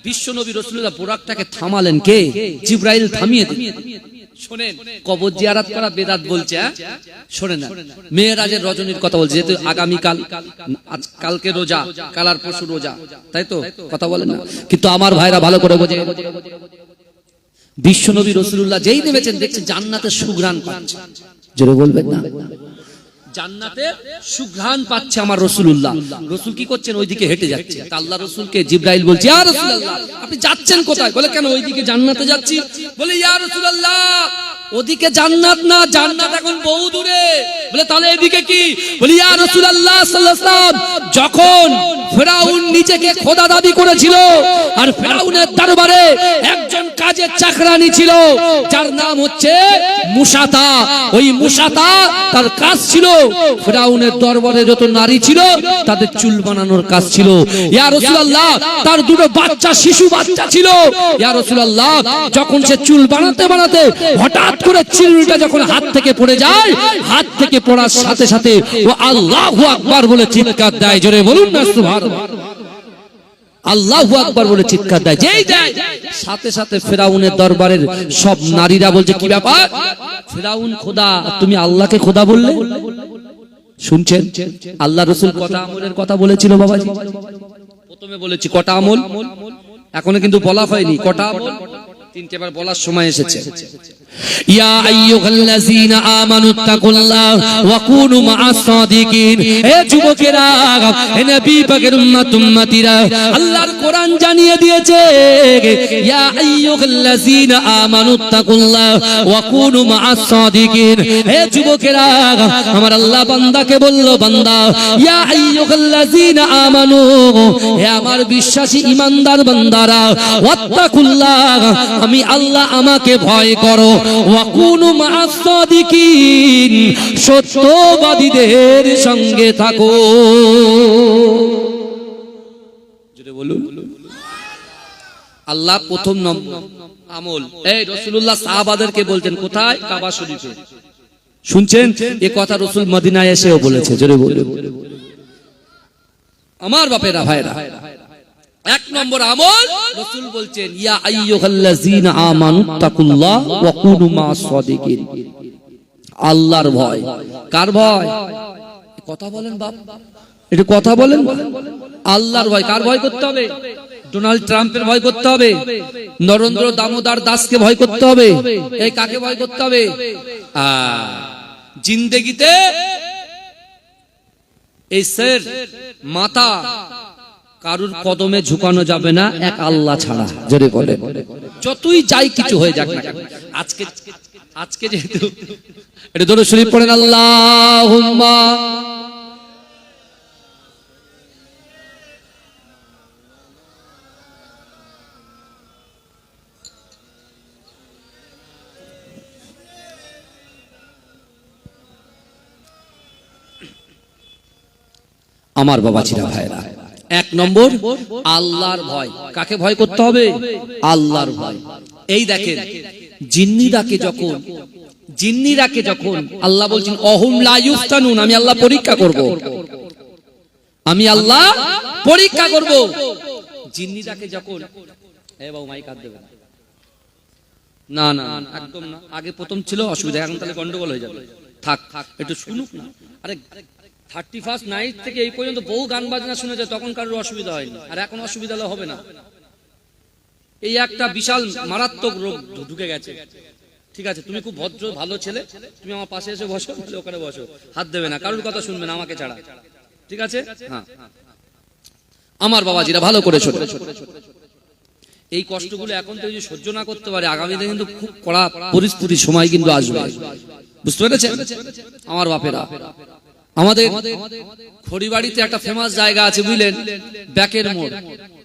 বিশ্বনবী রাসূলুল্লাহ বোরাকটাকে থামালেন। কে? জিবরাইল থামিয়ে দিলেন। শোনেন, কবর জিয়ারত করা বেদাত বলছে, শোনেন, মেরাজের রজনীর কথা বলছে, যেহেতু আগামীকাল, কালকে রোজা, কাল আর পরশু রোজা, তাই তো কথা বলেন না? কিন্তু আমার ভাইরা ভালো করে বোঝে, বিশ্বনবী রাসূলুল্লাহ যেই নেমেছেন, দেখছেন জান্নাতের সুঘ্রাণ পাচ্ছে। জোরে বলবেন না? জান্নাতের সুঘ্রাণ পাচ্ছে আমার রাসূলুল্লাহ। রাসূল কি করছেন? ওইদিকে হেঁটে যাচ্ছে। আল্লাহ রাসূলকে জিবরাইল বলছে, ইয়া রাসূলুল্লাহ আপনি যাচ্ছেন কোথায়? বলে, কেন ওইদিকে জান্নাতে যাচ্ছি। বলে, ইয়া রাসূলুল্লাহ ওদিকে জান্নাত না, জান্নাত এখন বহু দূরে। বলে, তাহলে এদিকে কি? বলে, ইয়া রাসূলুল্লাহ সাল্লাল্লাহু আলাইহি ওয়াসাল্লাম যখন ফেরাউন নিজেকে খোদা দাবি করেছিল, আর ফেরাউনের দরবারে একজন কাজের চাকরানি ছিল যার নাম হচ্ছে মুসাতা। ওই মুসাতা তার কাজ ছিল ফিরাউনের দরবারে যত নারী ছিল তাদের চুল বানানোর কাজ ছিল। ইয়া রাসূলুল্লাহ, তার দুটো বাচ্চা শিশু বাচ্চা ছিল। ইয়া রাসূলুল্লাহ, যখন সে চুল বানাতে বানাতে হঠাৎ করে চিরুনিটা যখন হাত থেকে পড়ে যায়, হাত থেকে পড়ার সাথে সাথে ও আল্লাহু আকবার বলে চিৎকার দেয়। জোরে বলুন না সুবহানাল্লাহ। আল্লাহু আকবার বলে চিৎকার দেয়, যেই দেয় সাথে সাথে ফিরাউনের দরবারের সব নারীরা বলছে কি ব্যাপার, ফিরাউন খোদা, তুমি আল্লাহকে খোদা বললে? শুনছেন, আল্লাহ রাসূল কটা আমলের কথা বলেছিল বাবাজি? প্রথমে বলেছি কটা আমল, এখনো কিন্তু বলা হয়নি কটা আমল, তিনটে বার বলার সময় এসেছে। ইয়া আইয়ুহাল্লাযীনা আমানুত্তাকুল্লাহ ওয়া কুনু মা'আস সাদিকিন। হে যুবকেরা, হে নবী পাকের উম্মতিরা, আল্লাহর কোরআন জানিয়ে দিয়েছে ইয়া আইয়ুহাল্লাযীনা আমানুত্তাকুল্লাহ ওয়া কুনু মা'আস সাদিকিন। হে যুবকেরা, আমার আল্লাহ বান্দাকে বলল, বান্দা ইয়া আইয়ুহাল্লাযীনা আমানু, হে আমার বিশ্বাসী ঈমানদার বান্দারা, ওয়াত্তাকুল্লাহ, আমি আল্লাহ আমাকে ভয় করো, ওয়া কুনু মা'আস সাদিকিন, সত্যবাদীদের সঙ্গে থাকো। জোরে বলুন। আল্লাহ প্রথম নম্বর আমল এই রাসূলুল্লাহ সাহাবাদেরকে বলতেন কোথায়? কাবা শরীফে। শুনছেন, এই কথা রাসূল মদিনায় এসেও বলেছে। জোরে বলুন। আমার বাপেরা ভাইরা, এক নম্বর আমল রাসূল বলছেন ইয়া আইয়ুহাল্লাযীনা আমানুত্তাকুল্লাহ ওয়া কুনু মা'আস সাদিকিন। আল্লাহর ভয়। কার ভয়? কথা বলেন বাপ, একটু কথা বলেন। আল্লাহর ভয়। কার ভয় করতে হবে? ডোনাল্ড ট্রাম্পের ভয় করতে হবে, নরেন্দ্র দামোদর দাসকে ভয় করতে হবে, এই কাকে ভয় করতে হবে? জিন্দেগিতে এই স্যার মাথা কারুর কদমে ঝুঁকানো যাবে না এক আল্লাহ ছাড়া। জোরে বলে, যতই যাই কিছু হয়ে যাক না। আজকে যেহেতু এটা দরুদ শরীফ পড়েন, আল্লাহুম্মা আমার বাবাজিরা ভাইরা, এক নম্বর আল্লাহর ভয়। কাকে ভয় করতে হবে? আল্লাহর ভয়। এই দেখেন জিন্নিরাকে যখন আল্লাহ বলছেন অহুম লা ইফতানুন, আমি আল্লাহ পরীক্ষা করব, আমি আল্লাহ পরীক্ষা করব। জিন্নিরাকে যখন বাবু মাইক হাত দেবে না, না একদম না, আগে প্রথম ছিল অসুবিধা, এখন তাহলে গন্ডগোল হয়ে যাবে। থাক একটু শুনুক না। আরে 31st নাইট থেকে এই পর্যন্ত বহু গান বাজনা শুনেছে, তখন কারোর অসুবিধা হয়নি, আর এখন অসুবিধা হবে না। এই একটা বিশাল মারাত্মক রোগ ঢুকে গেছে। ঠিক আছে, তুমি খুব ভদ্র ভালো ছেলে, তুমি আমার পাশে এসে বসো, ওখানে বসো, হাত দেবে না, কারোর কথা শুনবে না আমাকে ছাড়া। ঠিক আছে? হ্যাঁ, আমার বাবাজিরা ভালো করে শোনো। এই কষ্টগুলো এখন তো যদি সহ্য না করতে পারে, আগামীতে কিন্তু খুব কড়া পরিস্থিতির সময় কিন্তু আসবে। বুঝতে পেরেছেন আমার বাপেরা? আমাদের খড়িবাড়িতে একটা ফেমাস জায়গা আছে বুঝলেন, ব্যাকের মোড়,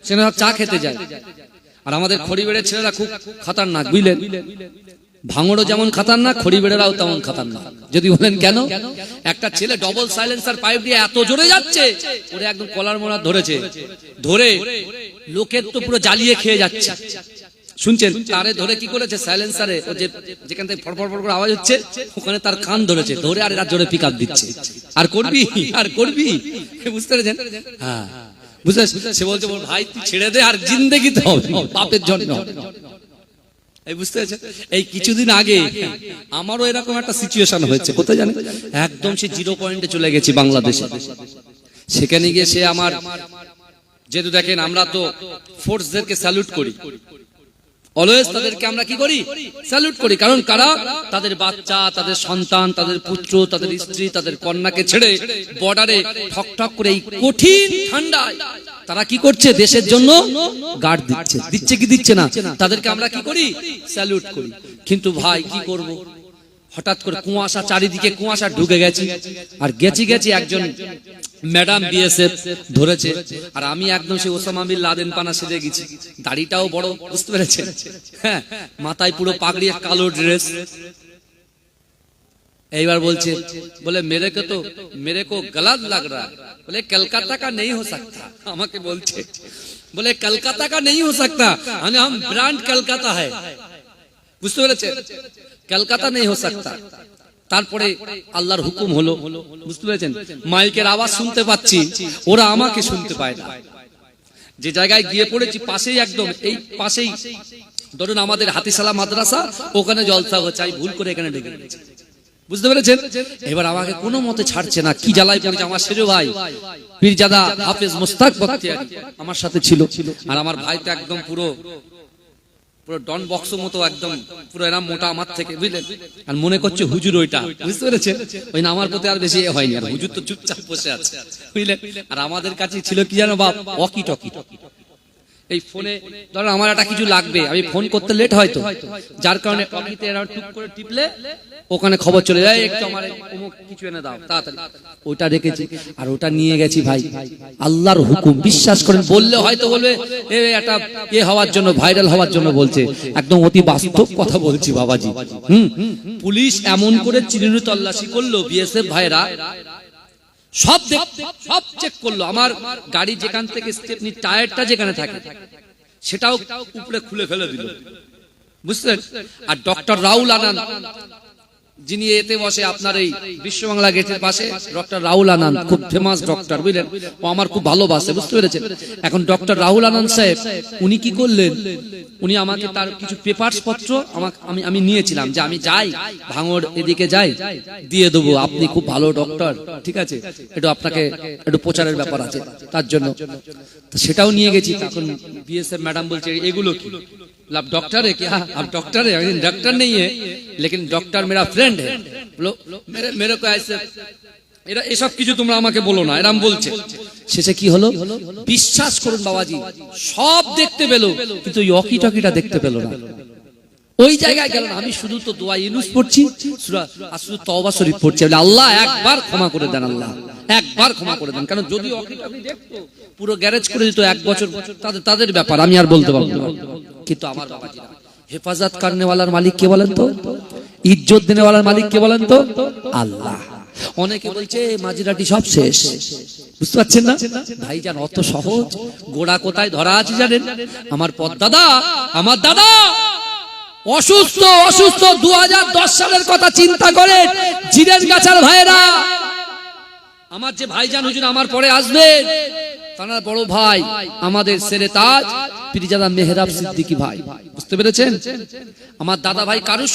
সেখানে চা খেতে যায়। আর আমাদের খড়িবাড়ির ছেলেরা খুব খাতারনাক বুঝলেন, ভাঙড়ও যেমন খাতারনাক, খড়িবাড়িরাও তেমন খাতারনাক। যদি বলেন কেন? একটা ছেলে ডবল সাইলেন্সার পাইপ দিয়ে এত জোরে যাচ্ছে, ওরে একদম কলার মোড়া ধরেছে, ধরে লোকের তো পুরো জ্বালিয়ে খেয়ে যাচ্ছে। শুনছেন, তারে ধরে কি করেছে, সাইলেন্সারে যেখান থেকে ফড়ফড় ফড় করে আওয়াজ হচ্ছে ওখানে তার কান ধরেছে, ধরে আর এরা জোরে পিকআপ দিচ্ছে। আর করবি আর করবি, বুঝতে পেরেছেন? হ্যাঁ, বুঝতে। সে বলছে ভাই তুই ছেড়ে দে, আর জিন্দেগিতে হবে পাপের জন্য। এই বুঝতে পেরেছেন? এই কিছুদিন আগে আমারও এরকম একটা সিচুয়েশন হয়েছে। কোথায় জানেন? একদম সে 0 পয়েন্টে চলে গেছি বাংলাদেশে। সেখানে গিয়ে সে আমার, যেহেতু দেখেন আমরা তো ফোর্সদেরকে স্যালুট করি, অলওয়েজ তাদেরকে আমরা কি করি? স্যালুট করি। কারণ কারা? তাদের বাচ্চা, তাদের সন্তান, তাদের পুত্র, তাদের স্ত্রী, তাদের কন্যাকে ছেড়ে বর্ডারে ঠক ঠক করে এই কঠিন ঠান্ডায় তারা কি করছে? দেশের জন্য গার্ড দিচ্ছে। দিচ্ছে কি দিচ্ছে না? তাদেরকে আমরা কি করি? স্যালুট করি। কিন্তু ভাই কি করব, হঠাৎ করে কুয়াশা, চারিদিকে কুয়াশা ঢুকে গেছি, আর গেছি একজন ম্যাডাম বিএসএফ ধরেছে, আর আমি একদম সেই ওসামা বিন লাদেন পানা সেজে গেছি, দাড়িটাও বড়, বুঝতে পেরেছেন? হ্যাঁ, মাথায় পুরো পাগড়ি, কালো ড্রেস। এইবার বলছে, বলে মেরে কো গলत लग रहा है, बोले कलकत्ता का नहीं हो सकता। আমাকে বলছে, बोले कलकत्ता का नहीं हो सकता, हम ब्रांड कलकत्ता है, বুঝতে পেরেছেন? কলকাতা নেই हो सकता। তারপরে আল্লাহর হুকুম হলো, বুঝতে পেরেছেন? মাইকের আওয়াজ শুনতে পাচ্ছি, ওরা আমাকে শুনতে পায় না। যে জায়গায় গিয়ে পড়েছি পাশেই, একদম এই পাশেই ধরুন আমাদের হাতিশালা মাদ্রাসা, ওখানে জলসা হচ্ছে, আমি ভুল করে এখানে ঢুকে গেছি, বুঝতে পেরেছেন? এবার আমাকে কোনো মতে ছাড়ছে না, কি জ্বালায় পড়েছে। আমার সেজো ভাই পীরজাদা হাফেজ মুস্তাক বখতিয়ারি আমার সাথে ছিল, আর আমার ভাই তো একদম পুরো ডন বক্স মতো, একদম পুরো এরকম মোটা আমার থেকে, বুঝলেন? আর মনে করছে হুজুর ওইটা, বুঝতে পেরেছেন? ওই না, আমার প্রতি আর বেশি হয়নি, আর হুজুর তো চুপচাপ বসে আছে, বুঝলেন? আর আমাদের কাছে ছিল কি জানো বাপ, ওয়াকি টকি। এই ফোনে ধরো আমার একটা কিছু লাগবে, আমি ফোন করতে লেট হয়তো, যার কারণে ওয়াকিতে এরকম টুক করে টিপলে ওখানে খবর চলে যায়, একটু আমার অমুক কিছু এনে দাও তাড়াতাড়ি, ওটা রেখেছি। আর ওটা নিয়ে গেছি ভাই, আল্লাহর হুকুম, বিশ্বাস করেন। বললে হয়তো বলবে এটা হওয়ার জন্য, ভাইরাল হওয়ার জন্য বলছে, একদম অতি বাস্তব কথা বলছি বাবাজি। পুলিশ এমন করে চিরুনি তল্লাশি করলো, বিএসএফ ভাইরা সব চেক করলো, আমার গাড়ি যেখান থেকে স্টেপনি টায়ারটা যেখানে থাকে সেটাও উপরে খুলে ফেলে দিল, বুঝলেন? আর ডক্টর রাহুল আনন্দ, যিনি এতে বসে আপনার এই বিশ্ব বাংলা গেটের পাশে, ডক্টর রাহুল আনন্দ খুব ফেমাস ডক্টর, বুঝলেন? ও আমার খুব ভালোবাসে, বুঝতে পেরেছেন? এখন ডক্টর রাহুল আনন্দ সাহেব উনি কি করলেন, উনি আমাকে তার কিছু পেপারস পত্র আমি নিয়েছিলাম, যে আমি যাই ভাঙড় এদিকে যাই, দিয়ে দেবো, আপনি খুব ভালো ডক্টর, ঠিক আছে, একটু আপনাকে একটু প্রচারের ব্যাপার আছে, তার জন্য তো সেটাও নিয়ে গেছি। তখন বিএসএফ ম্যাডাম বলছে, এগুলো কি? आप डॉक्टर है क्या? आप डॉक्टर है? डॉक्टर नहीं है, लेकिन डॉक्टर मेरा फ्रेंड है। बोलो मेरे को ऐसे এরা এসব কিছু তোমরা আমাকে বলো না, এরকম বলছে। শেষে কি হলো, বিশ্বাস করুন বাবাজি, সব দেখতে পেলো, কিন্তু ওই টকিটা দেখতে পেলো না। ওই জায়গায় গেল না। আমি শুধু তো দোয়া ইউনুস পড়ছি, সূরা আর শুধু তওবা শরীফ পড়ছি, বলে আল্লাহ একবার ক্ষমা করে দেন, আল্লাহ একবার ক্ষমা করে দেন। কারণ যদি ওকি দেখতো পুরো গ্যারেজ করে দিত, 1 বছর তাদের ব্যাপার, আমি আর বলতে পারবো না। কিন্তু আমার বাবাজি, হেফাজত করনেওয়ালার মালিক কে বলেন তো? ইজ্জত দেনেওয়ালার মালিক কে বলেন তো? আল্লাহ। অনেকে বলছে মাজিরাটি সব শেষ, বুঝতে পারছেন না ভাইজান? অত সহজ গোড়া কোথায় ধরা আছে জানেন? আমার পদ্দাদা, আমার দাদা অসুস্থ 2010 সালের কথা চিন্তা করেন। জিরের গাছার ভাইরা, আমার যে ভাইজান হুজুর আমার পরে আসবেন, তার বড় ভাই আমাদের সেরে তাজ পীরজাদা মেহরাব সিদ্দিকী ভাই, বুঝতে পেরেছেন? আমার দাদা ভাই কারুর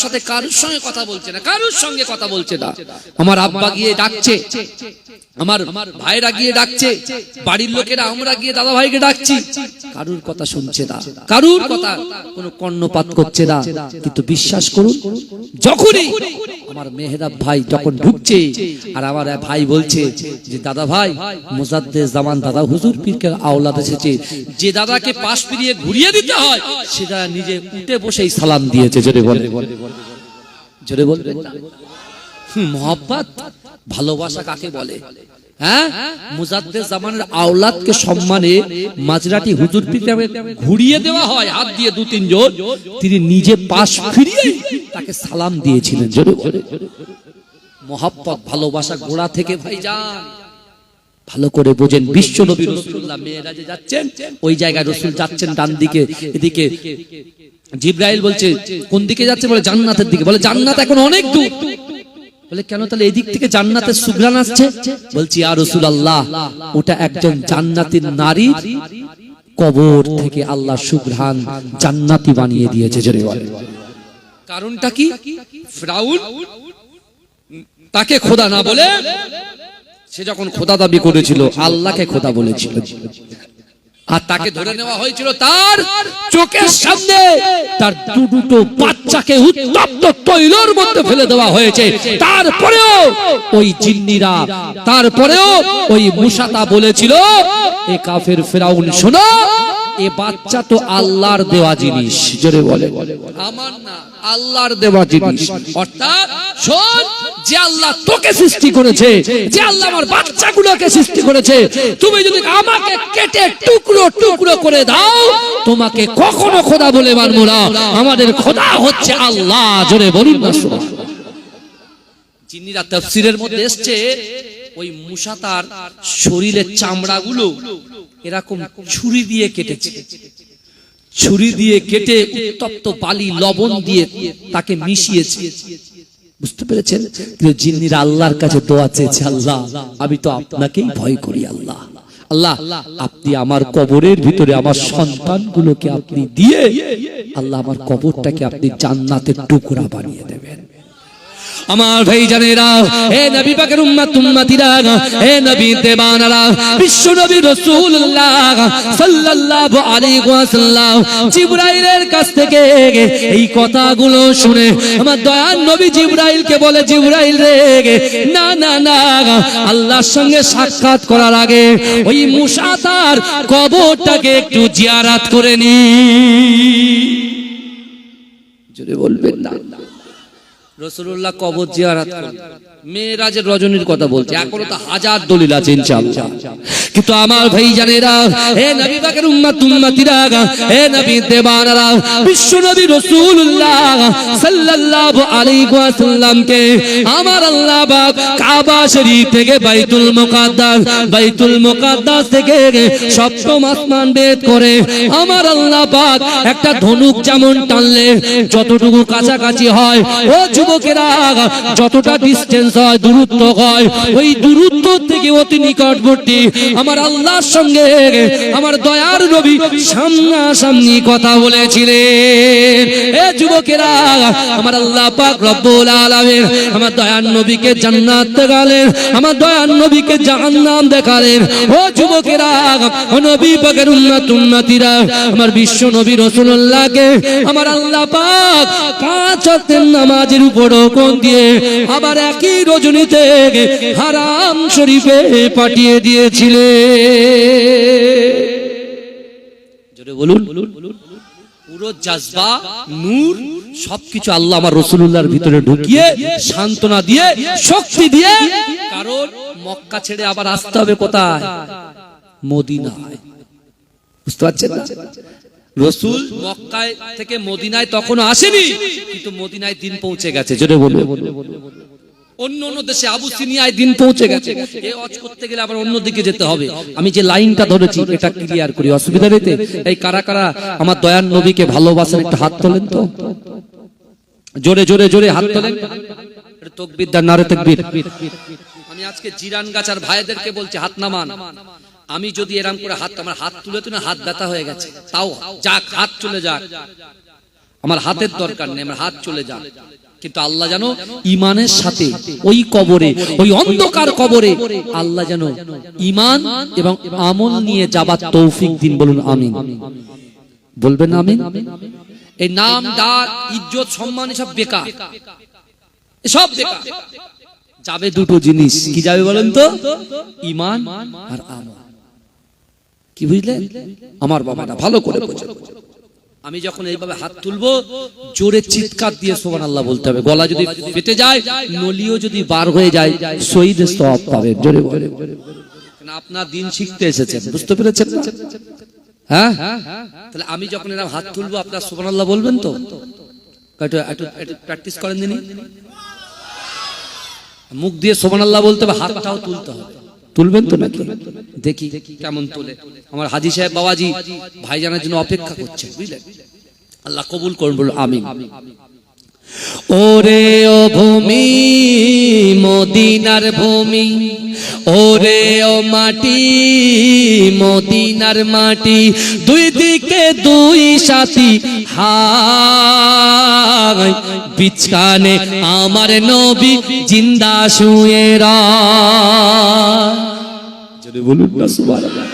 সঙ্গে কথা বলছে না, কারুর সঙ্গে কথা বলছে না। আমার আব্বা গিয়ে ডাকছে, আমার ভাইরা গিয়ে ডাকছে, বাড়ির লোকেরা আমরা গিয়ে দাদা ভাইকে ডাকছি, কারুর কথা শুনছে না, কারুর কথা কোনো কর্ণপাত করছে না। কিন্তু বিশ্বাস করুন, যখনই আমার মেহরাব ভাই যখন ঢুকছে, আর আমার ভাই বলছে যে দাদা ভাই মুজাদ্দেদ জামান দাদা হুজুর পীরকে আওলাদ এসেছে, যে দাদাকে পাশ ফিরিয়ে ঘুরিয়ে দিতে হয়, সেটা নিজে উঠে বসেই সালাম দিয়েছে। জোরে বলে, জোরে বলবে। মোহাব্বত, ভালোবাসা কাকে বলে? হ্যাঁ, মুজাদ্দেদ জামানের আওলাদকে সম্মানে মাঝরাটি হুজুর পীরকে ঘুরিয়ে দেওয়া হয় হাত দিয়ে 2-3 জন, তিনি নিজে পাশ ফিরিয়ে তাকে সালাম দিয়েছিলেন। জোরে বলে। মোহাব্বত, ভালোবাসা গোড়া থেকে ভাইজান ভালো করে বোঝেন। বিশ্ব নবী রাসূলুল্লাহ মেরাজে যাচ্ছেন, ওই জায়গায় রাসূল যাচ্ছেন ডান দিকে, এদিকে জিবরাইল বলছে কোন দিকে যাচ্ছে? বলে জান্নাতের দিকে। বলে জান্নাত এখন অনেক দূর। বলে কেন? তাহলে এদিক থেকে জান্নাতের সুঘ্রাণ আসছে। বলছি ইয়া রাসূলুল্লাহ, ওটা একজন জান্নাতীর নারী কবর থেকে আল্লাহ সুঘ্রাণ জান্নাতি বানিয়ে দিয়েছে। জোরে বলে। কারণটা কি? ফিরাউন তাকে খোদা না বলে, সে যখন খোদা দাবি করেছিল, আল্লাহকে খোদা বলেছিল, আর তাকে ধরে নেওয়া হয়েছিল তার চোখের সামনে। তার দুটো বাচ্চাকে উত্তপ্ত তৈলের মধ্যে ফেলে দেওয়া হয়েছে। তারপরেও ওই জিন্নিরা, তারপরেও ওই মুসাতা বলেছিল, এ কাফের ফিরাউন, শোনো এ বাচ্চা তো আল্লাহর দেওয়া জিনিস, জোরে বলে আমার না, আল্লাহর দেওয়া জিনিস। অর্থাৎ শোন, যে আল্লাহ তোকে সৃষ্টি করেছে, যে আল্লাহ আমার বাচ্চাগুলোকে সৃষ্টি করেছে, তুমি যদি আমাকে কেটে টুকরো টুকরো করে দাও, তোমাকে কখনো খোদা বলে মানবো না। আমাদের খোদা হচ্ছে আল্লাহ, জোরে বলুন না সুবহানাল্লাহ। জিন্নিরা তাফসীরের মধ্যে এসেছে, ওই মূসা তার শরীরের চামড়াগুলো এরকম ছুরি দিয়ে কেটেছে, ছুরি দিয়ে কেটে উত্তপ্ত বালি লবণ দিয়ে তাকে মিশিয়েছে। বুঝতে পেরেছেন? জিন্নিরা আল্লাহর কাছে দোয়া চেয়েছে, আল্লাহ আমি তো আপনাকেই ভয় করি, আল্লাহ আল্লাহ আপনি আমার কবরের ভিতরে আমার সন্তানগুলোকে আপনি দিয়ে আল্লাহ আমার কবরটাকে আপনি জান্নাতের টুকরা বানিয়ে দেবেন। আমার ভাই জানেরা, হে নবী পাকের উম্মত উম্মতিরা, হে নবী দেবানারা, বিশ্ব নবী রাসূলুল্লাহ সাল্লাল্লাহু আলাইহি ওয়াসাল্লাম জিবরাইলের কাছ থেকে এই কথাগুলো শুনে আমার দয়ার নবী জিবরাইলকে বলে, জিবরাইল রে, না না না, আল্লাহর সঙ্গে সাক্ষাৎ করার আগে ওই মূসা তার কবরটাকে একটু জিয়ারত করে নি। জোরে বলবেন না। রাসূলুল্লাহ কবর জিয়ারত করেন, মেরাজের রজনীর কথা বলছে, এখনো তো হাজার দলিল আছে ইনশাআল্লাহ। কিন্তু আমার ভাই জানেরা, হে নবী পাকের উম্মত উম্মতিরা, হে নবী দেবানারা, বিশ্ব নবী রাসূলুল্লাহ সাল্লাল্লাহু আলাইহি ওয়াসাল্লামকে আমার আল্লাহ পাক কাবা শরীফ থেকে বাইতুল মুকাদ্দাস থেকে সপ্তম আসমান ভেদ করে আমার আল্লাহ পাক একটা ধনুক যেমন টানলে যতটুকু কাছাকাছি হয়, ও যুবকেরা, যতটা ডিসটেন্স হয়, দূরত্ব হয়, ওই দূরত্ব থেকে অতি নিকটবর্তী আমার আল্লাহর সঙ্গে আমার দয়ার নবী সামনাসামনি কথা বলেছিলেন। এ যুবকেরা, আমার আল্লাহ পাক রব্বুল আলামিন আমার দয়ার নবীকে জান্নাত দেখালেন, আমার দয়ার নবীকে জাহান্নাম দেখালেন। ও যুবকেরা, ও নবী পাকের উম্মত উম্মতিরা, আমার বিশ্ব নবী রাসূলুল্লাহকে আমার আল্লাহ পাক 5 ওয়াক্তের নামাজের উপর কোন দিয়ে আবার একই রজনীতে হারাম শরীফে পাঠিয়ে দিয়েছিলেন। জোরে বলুন। পুরো জজবা, নূর সবকিছু আল্লাহ আমার রাসূলুল্লাহর ভিতরে ঢুকিয়ে সান্ত্বনা দিয়ে শক্তি দিয়ে, কারণ মক্কা ছেড়ে আবার আসতে হবে কোথায়? মদিনায়। বুঝতে পারছেন না? রাসূল মক্কা থেকে মদিনায় তখনও আসেনি, কিন্তু মদিনায় দিন পৌঁছে গেছে। জোরে বলুন। অন্য অন্য দেশে আবুসিনিয়ায় দিন পৌঁছে গেছে, এই ওয়াজ করতে গেলে আবার অন্য দিকে যেতে হবে। আমি যে লাইনটা ধরেছি এটা ক্লিয়ার করি, অসুবিধা নেই। এই কারা কারা আমার দয়ার নবীকে ভালোবাসেন একটু হাত তোলেন তো, জোরে জোরে জোরে হাত তোলেন। তাকবীর দান, নারে তাকবীর। আমি আজকে জিরানগাছার ভাইদেরকে বলছি, হাত নামান। আমি যদি এরকম করে হাত, আমার হাত তুলে তুলে হাত ব্যথা হয়ে গেছে, তাও যাক, হাত চলে যাক, আমার হাতের দরকার নেই, আমার হাত চলে যাক। কিন্তু আল্লাহ জানো ঈমানের সাথে ওই কবরে, ওই অন্ধকার কবরে আল্লাহ জানো ঈমান এবং আমল নিয়ে যাবার তৌফিক দিন। বলুন আমিন। বলবেন আমিন। এই নাম, ডাক, ইজ্জত, সম্মান সব বেকার, সব বেকার। যাবে দুটো জিনিস, কি যাবে বলেন তো? ঈমান আর আমল। কি বুঝলেন আমার বাবারা? ভালো করে বোঝেন। আমি যখন এইভাবে হাত তুলবো, জোরে চিৎকার দিয়ে সুবহানাল্লাহ বলতে হবে। গলা যদি ফেটে যায়, নলিও যদি বার হয়ে যায়, শহীদের সওয়াব পাবেন। জোরে বলে। কারণ আপনার দিন শিখতে এসেছেন, বুঝতে পেরেছেন না? হ্যাঁ, তাহলে আমি যখন এরকম হাত তুলবো, আপনারা সুবহানাল্লাহ বলবেন তো? একটু প্র্যাকটিস করেন দিনই। মুখ দিয়ে সুবহানাল্লাহ বলতে হবে, হাতটাও তুলতে হবে। তুলবেন তো নাকি? দেখি কেমন তোলে। আমার হাজী সাহেব বাবাজি ভাইজানের জন্য অপেক্ষা করছে, বুঝলেন? আল্লাহ কবুল করুন, বলুন আমিন। ওরে ও ভূমি, মদিনার ভূমি, ওরে ও মাটি, মদিনার মাটি, দুই দিকে দুই সাথী হায়, বিছখানে আমার নবী জিন্দা শুয়ে রয়। যদি বলুন না সুবহানাল্লাহ।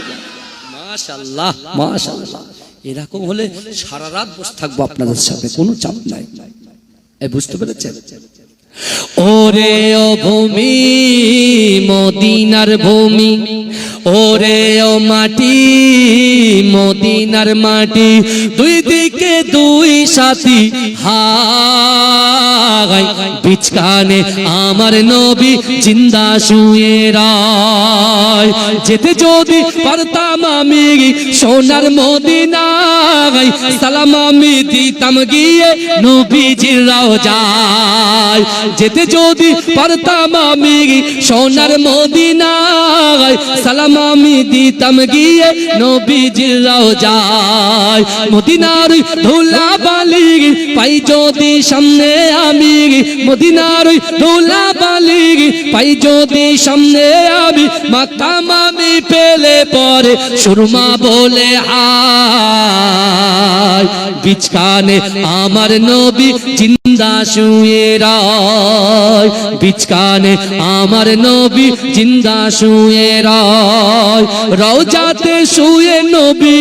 মাশাআল্লাহ মাশাআল্লাহ। এরকম হলে সারা রাত বসে থাকবো আপনাদের সাথে, কোনো চাপ নাই। এই বুঝতে পেরেছেন? ওরে ও ভূমি মদিনার ভূমি, ওরে ও মাটি মদিনার মাটি, দুই দিকে দুই সাথী হাই, বিচকানে আমার নবী জিন্দা শুয়ে রায়। যেতে যদি পারতাম আমি সোনার মদিনায়, সালাম আমি দিতাম গিয়ে নবীজির রওজায়। যেতে যদি পারতাম আমি সোনার মদিনায়, সালাম আমি দিতাম গিয়ে নবীজির রওজায়। মদিনার ধুলা বালি পাই যদি সামনে আমি, মদিনার ধুলা বালি পাই যদি সামনে আমি, মাতাম আমি পেলে পরে সুরমা বলে হায়। বিচকানে আমার নবী জিন্দা শুয়ে রায়, বিচকানে আমার নবী জিন্দা শুয়ে রায়। রওজাতে শুয়ে নবী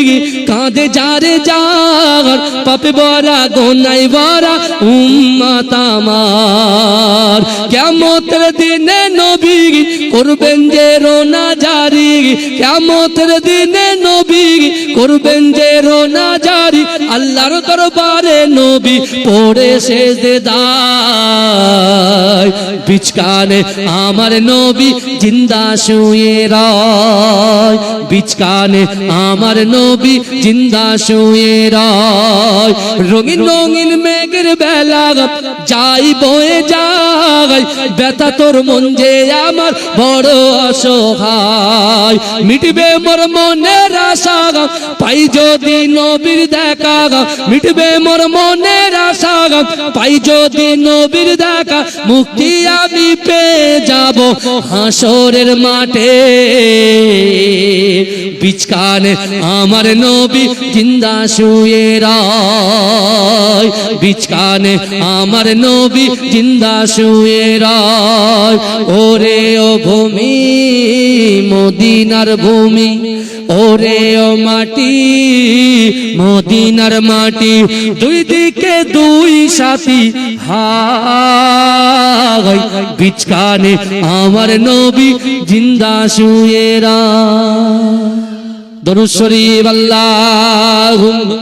কাঁদে যারে যার, পাপে ভরা গোনাই ভরা উম্মত আমার। কিয়ামতের দিনে নবী করবেন যে রোনা জারি, কিয়ামতের দিনে নবী করবেন যে রোনা জারি, আল্লাহর দরবারে নবী পড়ে সেজদায়। বিচকানে আমার নবী জিন্দা শুয়ে রায়, বিচকানে আমার নবী জিন্দা শুয়ে রায়। রঙিন রঙিন মেঘের বেলা যাই বয়ে যায়, ব্যথা তোর মন যে আমার বড় অসহায়। মিটবে মোর মনের আশা পাই যদি নবীর দেখা, মিটবে মোর মনের আশা পাই যদি নবীর দেখা, মুক্তি আমি পেয়ে যাব হাসরের মাঠে। বিচকানে আমার নবী জিন্দা শুয়ে রায়, বিচকানে আমার নবী জিন্দা শুয়ে রায়। ওরে ও ভূমি মদিনার ভূমি, ওরে ও মাটি মদিনার মাটি, দুই দিকে দুই সাথী হাই, বিচকানে আমার নবী জিন্দা শুয়ে রায়। দরুদ শরীফ আল্লাহুম্মা।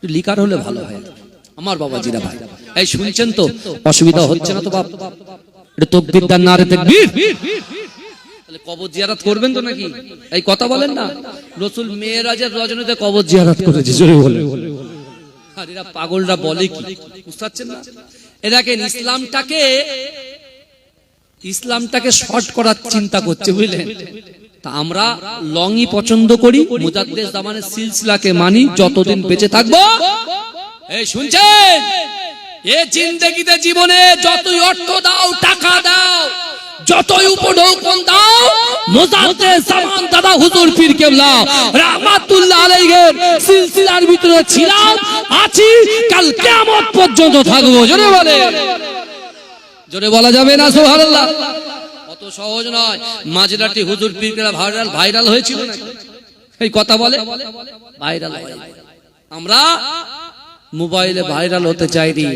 লিকার হলে ভালো হয় আমার বাবাজিরা ভাই। এই শুনছেন তো, অসুবিধা হচ্ছে না তো বাপ? এটা তাকবীর দান নারে তাকবীর। তাহলে কবর জিয়ারত করবেন তো নাকি? এই কথা বলেন না। রাসূল মেরাজের রজনীতে কবর জিয়ারত করেছে, জোরে বলে। আর এরা পাগলরা বলে কি বুঝতে পারছেন না? এরাকেন ইসলামটাকে শর্ট করার চিন্তা করছে, বুঝলেন? তা আমরা লংই পছন্দ করি, মুজাদ্দেদ জামানের সিলসিলাকে মানি যতদিন বেঁচে থাকবো। এই শুনছেন, এই জিন্দেগিতে জীবনে যতই অর্থ দাও, টাকা দাও, যতই উপঢৌকন দাও, মুজাদ্দেদ জামান দাদা হুজুর পীর কেবলা রাহমাতুল্লাহ আলাইহির সিলসিলার ভিতরে ছিলাম, আছি, কাল কিয়ামত পর্যন্ত থাকবো। জোরে বলে, জোরে বলা যাবে না সুবহানাল্লাহ? অত সহজ নয়। মাঝরাটি হুজুর পীর কেবলা ভাইরাল হয়েছিল না? এই কথা বলে ভাইরাল হয়। আমরা মোবাইলে ভাইরাল হতে চাইনি,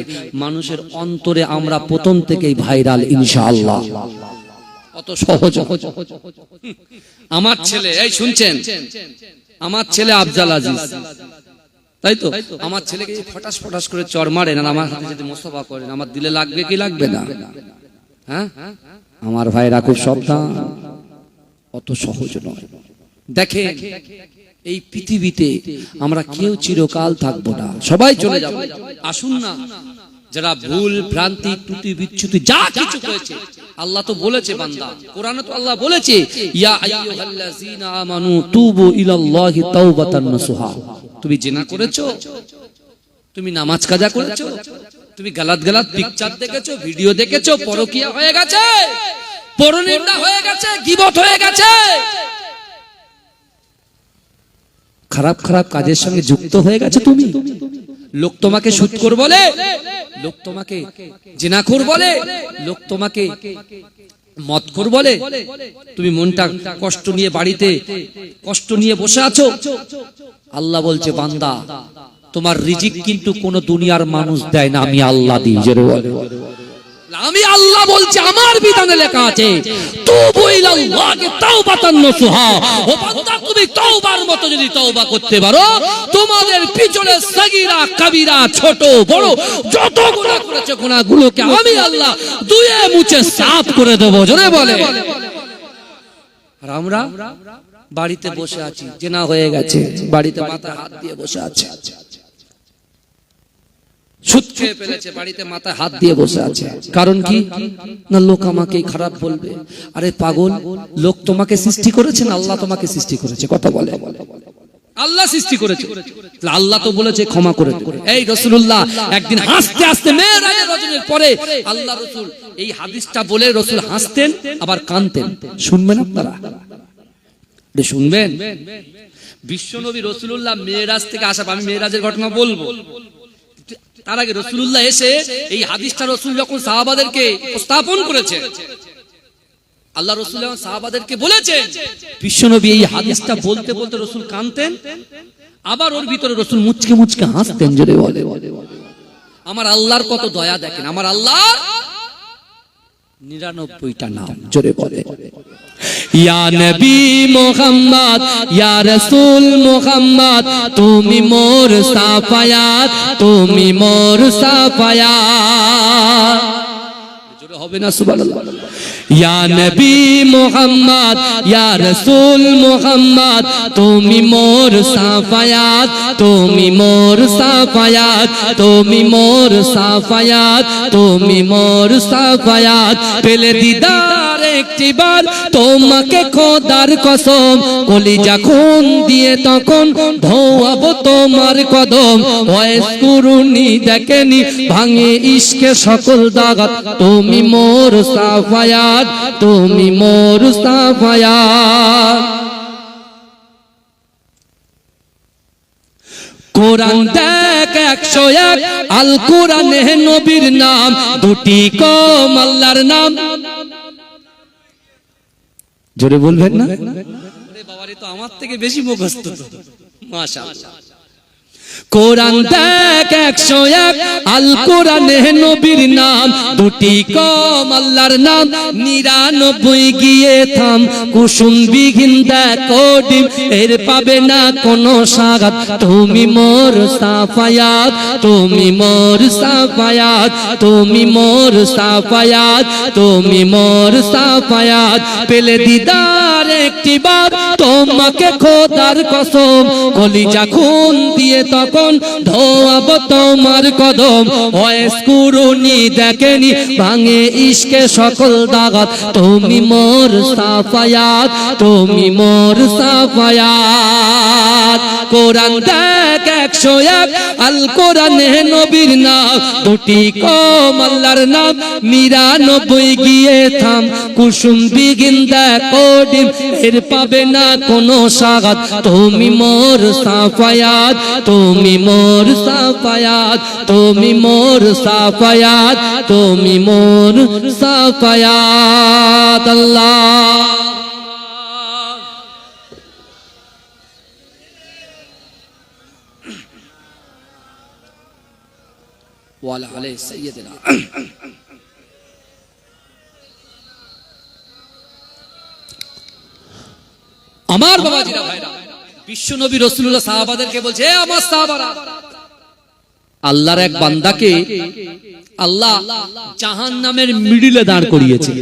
মানুষের অন্তরে আমরা প্রথম থেকেই ভাইরাল ইনশাআল্লাহ। অত সহজ। আমার ছেলে, এই শুনছেন, আমার ছেলে আফজাল আজিজ, তাই তো? আমার ছেলেকে ফটাস ফটাস করে চর মারেন আর আমার হাতে যদি মোস্তফা করেন, আমার দিলে লাগবে কি লাগবে না? হ্যাঁ, আমার ভাইরা খুব সাবধান, অত সহজ নয়। দেখেন, এই পৃথিবীতে আমরা কেউ চিরকাল থাকবো না, সবাই চলে যাবো। আসুন না, যারা ভুল ভ্রান্তি ত্রুটি বিচ্যুতি যা কিছু হয়েছে, আল্লাহ তো বলেছে, বান্দা কোরআনে তো আল্লাহ বলেছে, ইয়া আইয়ুহাল্লাযীনা আমানু তুবু ইলাল্লাহি তাওবাতান নাসুহা। তুমি জিনা করেছো, তুমি নামাজ কাজা করেছো, তুমি গালাত গালাত পিকচার দেখেছো, ভিডিও দেখেছো, পরকিয়া হয়ে গেছে, পরনিন্দা হয়ে গেছে, গীবত হয়ে গেছে, খারাপ খারাপ কাজের সঙ্গে যুক্ত হয়ে গেছে, তুমি লোক তোমাকে সুদখোর বলে, লোক তোমাকে জিনাখোর বলে, লোক তোমাকে মদখোর বলে, তুমি মনটা কষ্ট নিয়ে বাড়িতে কষ্ট নিয়ে বসে আছো। আল্লাহ বলছে বান্দা তোমার রিজিক কিন্তু কোন দুনিয়ার মানুষ দেয় না, আমি আল্লাহ দিই। জোরে বলে আমি আল্লাহ বলছি, আমার বিধানে লেখা আছে তুবু ইলাল্লাহি তাওবাতান নাসুহা। ও বান্দা তুমি তওবার মতো যদি তওবা করতে পারো, তোমাদের পিছনে সাগীরা কাবীরা ছোট বড় যত গুনাহ করেছে গুনাহগুলোকে আমি আল্লাহ ধুয়ে মুছে সাফ করে দেব। জোরে বলে। আর আমরা বাড়িতে বসে আছি, জেনা হয়ে গেছে, বাড়িতে মাথায় হাত দিয়ে বসে আছে, সুদ খেয়ে ফেলেছে, বাড়িতে মাথায় হাত দিয়ে বসে আছে। কারণ কি না, লোক আমাকে খারাপ বলবে। আরে পাগল, লোক তোমাকে সৃষ্টি করেছে না আল্লাহ তোমাকে সৃষ্টি করেছে? কথা বলে আল্লাহ সৃষ্টি করেছে, আল্লাহ তো বলেছে ক্ষমা করে দেবে। এই রাসূলুল্লাহ একদিন হাসতে হাসতে মেরাজের রজনীর পরে আল্লাহ রাসূল এই হাদিসটা বলে রাসূল হাসতেন আবার কাঁদতেন। শুনবেন আপনারা? শুনবেন? বিশ্বনবী রাসূলুল্লাহ মেরাজ থেকে আসা, আমি মেরাজের ঘটনা বলবো, তার আগে রাসূলুল্লাহ এসে এই হাদিসটা রাসূল যখন সাহাবাদেরকে উপস্থাপন করেছে, আল্লাহ রাসূল যখন সাহাবাদেরকে বলেছেন, বিশ্বনবী এই হাদিসটা বলতে বলতে রাসূল কাঁদতেন, আবার ওর ভিতরে রাসূল মুচকে মুচকে হাসতেন। জোরে বলে আমার আল্লাহর কত দয়া দেখেন, আমার আল্লাহর 99টা নাম। জোরে বলে ইয়া নবী মুহাম্মদ, ইয়া রাসূল মুহাম্মদ, তুমি মোর সাফায়াত, তুমি মোর সাফায়াত। জোরে হবে না সুবহানাল্লাহ। ইয়া নবী মুহাম্মদ, ইয়া রাসূল মুহাম্মদ, তুমি মোর সাফায়াত, তুমি মোর সাফায়াত, তুমি মোর সাফায়াত, তুমি মোর সাফায়াত। পেলে দিদার একটিবার তোমাকে খোদার কসম, কলিজা খুন দিয়ে তখন ধোয়াবো তোমার কদম। ওয়াইস কুরুনি দেখেনি ভাঙে ইশকে সকল দাগাত, তুমি মোর সাফায়াত, তুমি মোর সাফায়াত। কোরআন দেখ 101, আল কোরআনে নবীর নাম, দুটি কম আল্লাহর নাম। জোরে বলবেন না? আরে বাবারে, তো আমার থেকে বেশি মুখস্থ তো, মাশাআল্লাহ। কোরআন দেখ 101, আল কোরআনে নবীর নাম, দুটি কম আল্লাহর নাম, 99 গিয়ে থাম, কুসুম বিঘিন দেখো ডিম, এর পাবে না কোনো সাগাত। তুমি মোর সাফায়াত, তুমি মোর সাফায়াত, তুমি মোর সাফায়াত, তুমি মোর সাফায়াত। পেলে দিদার একটিবার তোমাকে খোদার কসম, কলিজা খুন দিয়ে তখন ধোয়াবো তোমার কদম। ওয়াইস কুরুনি দেখেনি ভাঙে ইশকে সকল দাগাত, তুমি মোর সাফায়াত, তুমি মোর সাফায়াত। কোরআন দেখ 101, আল কোরআনে নবীর নাম, দুটি কম আল্লাহর নাম, 99 গিয়ে থাম, কুসুম বিঘিন দেখো ডিম, এর পাবে না কোনো সাগাত। তুমি মোর সাফায়াত, তুমি মোর সাফায়াত, তুমি মোর সাফায়াত, তুমি মোর সাফায়াত। আল্লাহ ওয়ালা আলাইহি সাইয়্যিদিনা। আমার বাবাজিরা ভাইরা, বিশ্বনবী রাসূলুল্লাহ সাহাবাদেরকে বলছে, হে আমার সাহাবারা, আল্লাহর এক বান্দাকে আল্লাহ জাহান্নামের মিডলে দাঁড় করিয়েছে।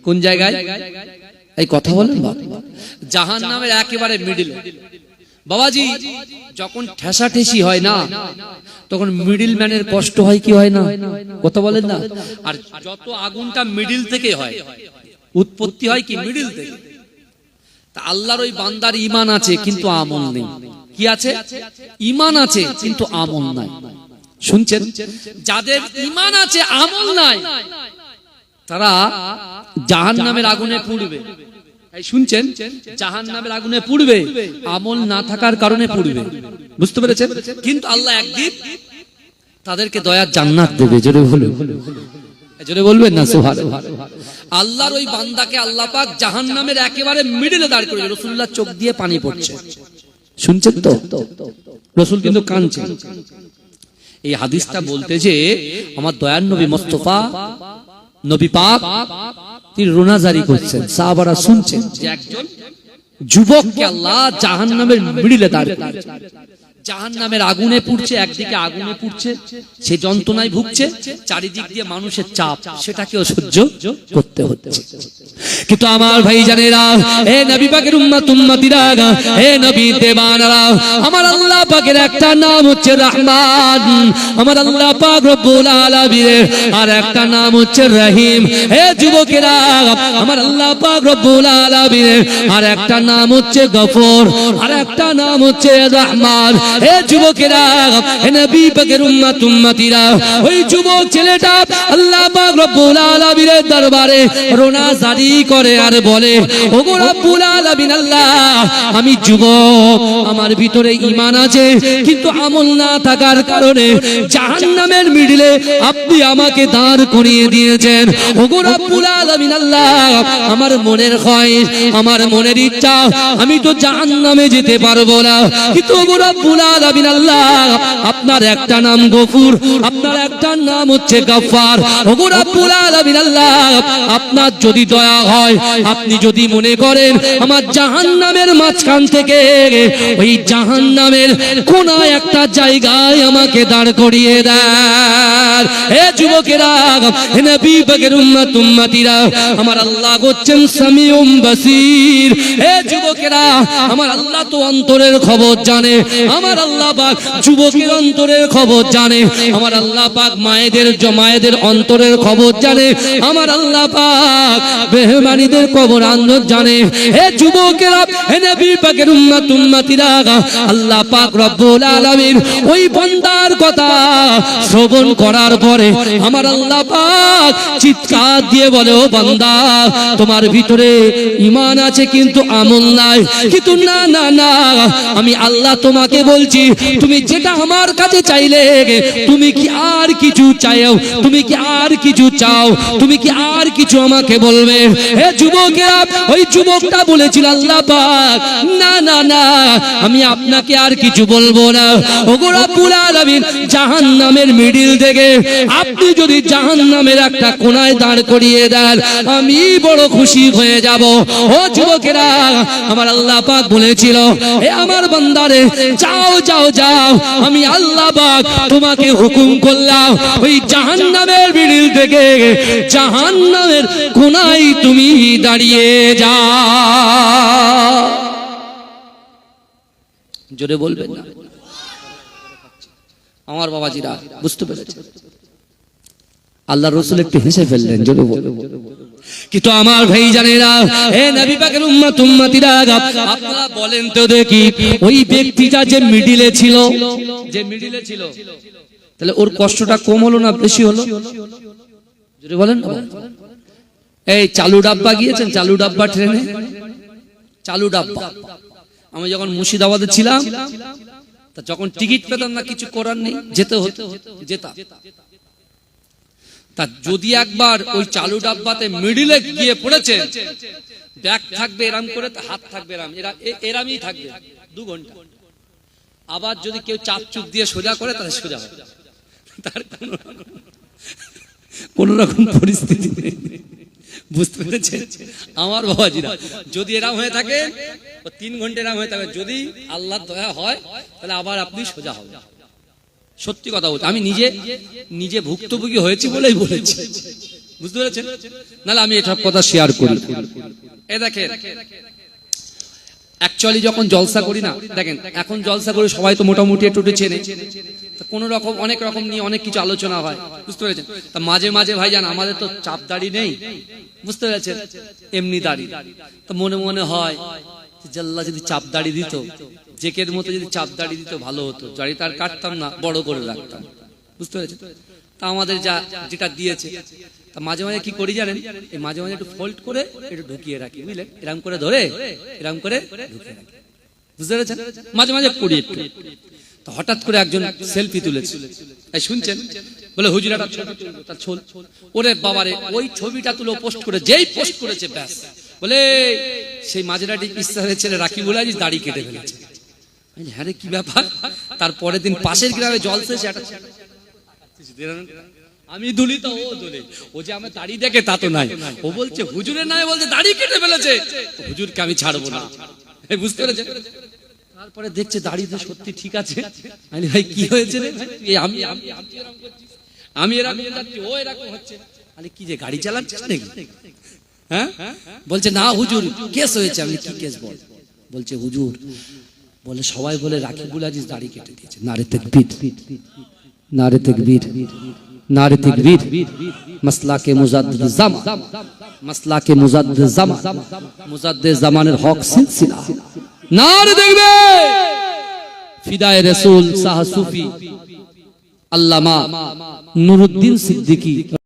কোন জায়গায়? এই কথা বলেন বাবা, জাহান্নামের একেবারে মিডলে। বাবাজি, যখন ঠেসাঠেসি হয় না, তখন মিডল ম্যানের কষ্ট হয় কি হয় না? কথা বলেন না? আর যত আগুনটা মিডল থেকে হয়, উৎপত্তি হয় কি মিডল থেকে। তা আল্লাহর ওই বান্দার ঈমান আছে কিন্তু আমল নেই। কি আছে? ঈমান আছে কিন্তু আমল নাই। শুনছেন? যাদের ঈমান আছে আমল নাই, তারা জাহান্নামের আগুনে পুড়বে। শুনছেন? জাহান্নামের আগুনে পুড়বে, আমল না থাকার কারণে পুড়বে। বুঝতে পেরেছেন? কিন্তু আল্লাহ একদিন তাদেরকে দয়ার জান্নাত দেবে। জোরে বলুন, জোরে বলবেন না সুবহানাল্লাহ। আল্লাহর ওই বান্দাকে আল্লাহ পাক জাহান্নামের একেবারে মিডলে দাঁড় করে, রাসূলুল্লাহ চোখ দিয়ে পানি পড়ছে, শুনছেন তো? রাসূল কিন্তু কাঁদছেন। এই হাদিসটা বলতে যে আমার দয়ার নবী মুস্তাফা নবী পাক তিনি রোনাজারি করছেন, সাহাবারা শুনছেন যে একজন যুবককে আল্লাহ জাহান্নামের মিডলে দাঁড় করেছে, জাহান্নামের আগুনে পুড়ছে, একদিকে আগুনে পুড়ছে, সে যন্ত্রণায় ভুগছে, চারিদিক দিয়ে মানুষের চাপ, সেটাকেও সহ্য করতে হচ্ছে। কিন্তু আমার ভাই জানেরা, হে নবী পাকের উম্মত উম্মতিরা, হে নবী দেবানারা, আমার আল্লাহ পাকের একটা নাম হচ্ছে রহমান, আমার আল্লাহ পাক রব্বুল আলামিনের আর একটা নাম হচ্ছে রহিম। হে যুবকেরা, আমার আল্লাহ পাক রব্বুল আলামিনের আর একটা নাম হচ্ছে গফুর, আর একটা নাম হচ্ছে রহমান। হে যুবকেরা, হে নবী পাকের উম্মত উম্মতিরা, ওই যুবক ছেলেটা আল্লাহ পাক রব্বুল আলামিনের দরবারে রোনাজারি করে আর বলে, ওগো রব্বুল আলামিন আল্লাহ, আমি যুবক, আমার ভিতরে ঈমান আছে, কিন্তু আমল না থাকার কারণে জাহান্নামের মিডলে আপনি আমাকে দাঁড় করিয়ে দিয়েছেন। ওগো রব্বুল আলামিন আল্লাহ, আমার মনের খয়েশ, আমার মনের ইচ্ছা, আমি তো জাহান্নামে যেতে পারবো না, কিন্তু ওগো রব্বুল আলামিন আল্লাহ, আপনার একটা নাম গফুর, আপনার একটা নাম হচ্ছে গফফার। ওগো রব্বুল আলামিন আল্লাহ, আপনার যদি দয়া হয়, আপনি যদি মনে করেন আমার জাহান্নামের মাঝখান থেকে ওই জাহান্নামের কোনায় একটা জায়গায় আমাকে দাঁড় করিয়ে দেন। হে যুবকেরা, হে নবী পাকের উম্মত উম্মতিরা, আমার আল্লাহ হচ্ছেন সামিউম বাসীর। হে যুবকেরা, আমার আল্লাহ তো অন্তরের খবর জানে, আমার আল্লাহ পাক যুবকের অন্তরের খবর জানে, আমার আল্লাহ পাক মায়েদের অন্তরের খবর জানে, আমার আল্লাহ পাক বেঈমানীদের কবর আন্দর জানে। হে যুবকেরা, হে নবী পাকের উম্মত উম্মতিরা, আল্লাহ পাক রব্বুল আলামিন ওই বান্দার কথা শ্রবণ করার পরে আমার আল্লাহ পাক চিৎকার দিয়ে বলে, ও বান্দা, তোমার ভিতরে ঈমান আছে কিন্তু আমল নাই, কিন্তু না না না, আমি আল্লাহ তোমাকে বলছি, তুমি যেটা আমার কাছে চাইলে, তুমি কি আর কিছু চাও? তুমি কি আর কিছু চাও? তুমি কি আর কিছু আমাকে বলবে? হে যুবকেরা, ওই যুবকটা বলেছিল, আল্লাহ পাক, না না না, আমি আপনাকে আর কিছু বলবো না। ওগো রব্বুল আলামিন, জাহান্নামের মিডল থেকে আপনি যদি জাহান্নামের একটা কোনায় দাঁড় করিয়ে দেন, আমি বড় খুশি হয়ে যাব। ও যুবকেরা, আমার আল্লাহ পাক বলেছিল, হে আমার বান্দারে, যাও যাও যাও, আমি আল্লাহ পাক তোমাকে হুকুম করলাম, ওই জাহান্নামের মিডল থেকে জাহান্নামের কোনায় তুমি দাঁড়িয়ে যাও। জোরে বলবেন না? আমার বাবাজিরা বুঝতে পেরেছে? আল্লাহ রাসূল একটু হেসে ফেললেন, জোরে বলবেন। কিন্তু আমার ভাই জানেরা, হে নবী পাকের উম্মত উম্মতিরা, আপনারা বলেন তো দেখি, ওই ব্যক্তিটা যে মিডলে ছিল, তাহলে ওর কষ্টটা কম হলো না বেশি হলো? জোরে বলেন না। এই চালু ডাব্বা গিয়েছেন? চালু ডাব্বা ট্রেনে, চালু ডাব্বা। আমি যখন মুর্শিদাবাদে ছিলাম, তা যখন টিকিট পেতাম না, কিছু করার নেই, যেতে হতো, যেতাম। তা যদি একবার ওই চালু ডাব্বাতে মিডলে গিয়ে পড়েছে, ব্যাগ থাকবে এরাম করে, হাত থাকবে এরামই থাকবে 2 ঘন্টা। আবার যদি কেউ চাপ চুপ দিয়ে সোজা করে, তাহলে সোজা হবে, তার কোন রকম পরিস্থিতি নেই। বুঝতে পেরেছেন আমার বাবাজিরা? যদি এরাম হয়ে থাকে, 3 ঘন্টা এরাম হয়ে থাকে, যদি আল্লাহর দয়া হয়, তাহলে আবার আপনি সোজা হবেন। সত্যি কথা বলছি, আমি নিজে ভুক্তভোগী হয়েছি বলেই বলেছি। বুঝতে পেরেছেন? নাহলে আমি এসব কথা শেয়ার করি। এ দেখেন, অ্যাকচুয়ালি যখন জলসা করি না, দেখেন এখন জলসা করি, সবাই তো মোটামুটি একটু চেনে, কোন রকম অনেক রকম নিয়ে অনেক কিছু আলোচনা হয়। বুঝতে পেরেছেন? তা মাঝে মাঝে ভাইজান, আমাদের তো চাপ দাড়ি নেই, বুঝতে পেরেছেন, এমনি দাড়ি। তো মনে মনে হয় যে আল্লাহ যদি চাপ দাড়ি দিত, জেকের মতো যদি চাপ দাড়ি দিত ভালো হতো, দাড়িটা আর কাটতাম না, বড় করে রাখতাম। বুঝতে পেরেছেন? তা আমাদের যেটা দিয়েছে, তা মাঝে মাঝে কি করি জানেন, এই মাঝে মাঝে একটু ফোল্ড করে একটু ঢুকিয়ে রাখি, বুঝলেন, এরকম করে ধরে এরকম করে ঢুকিয়ে রাখি। বুঝতে পেরেছেন? মাঝে মাঝে করি একটু। তো হঠাৎ করে একজন সেলফি তুলেছে, এই শুনছেন? বলে হুজুর একটা ছবি তুলবো, তার ছবি। ওরে বাবারে, ওই ছবিটা তুলে পোস্ট করে, যেই পোস্ট করেছে ব্যাস বলে সেই মাঝরাটি ইসলামের ছেলে রাকিবুল আজিজ দাড়ি কেটে ফেলেছে। হ্যাঁ রে, কি ব্যাপার? তারপরের দিন পাশের গ্রামে জলসা এসে একটা আমি দুলি তো ও দুলি, ও যে আমার দাড়ি দেখে তা তো নাই, ও বলছে হুজুরের নামে বলছে দাড়ি কেটে ফেলেছে, হুজুরকে আমি ছাড়বো না। বুঝতে পেরেছেন? তারপরে দেখছে দাড়ি তো সত্যি ঠিক আছে। আমি ভাই কি হয়েছে রে? আমি এরকম যাচ্ছি, ও এরকম হচ্ছে। আরে কি যে গাড়ি চালাচ্ছিস নাকি? হ্যাঁ, বলছে না হুজুর কেস হয়েছে। আমি কি কেস বল? বলছে হুজুর বলে সবাই বলে রাকিবুল আজিজ দাড়ি কেটে দিয়েছে। নারে তাকবীর, নারে তাকবীর, নারে তাকবীর। মাসলা কে মুজাদ্দিদ জামান, মাসলা কে মুজাদ্দিদ জামান, মুজাদ্দিদ জামানের হক সিলসিলা। নারে তাকবীর। ফিদায়ে রাসূল শাহ সুফি আল্লামা নুরুদ্দিন সিদ্দিকী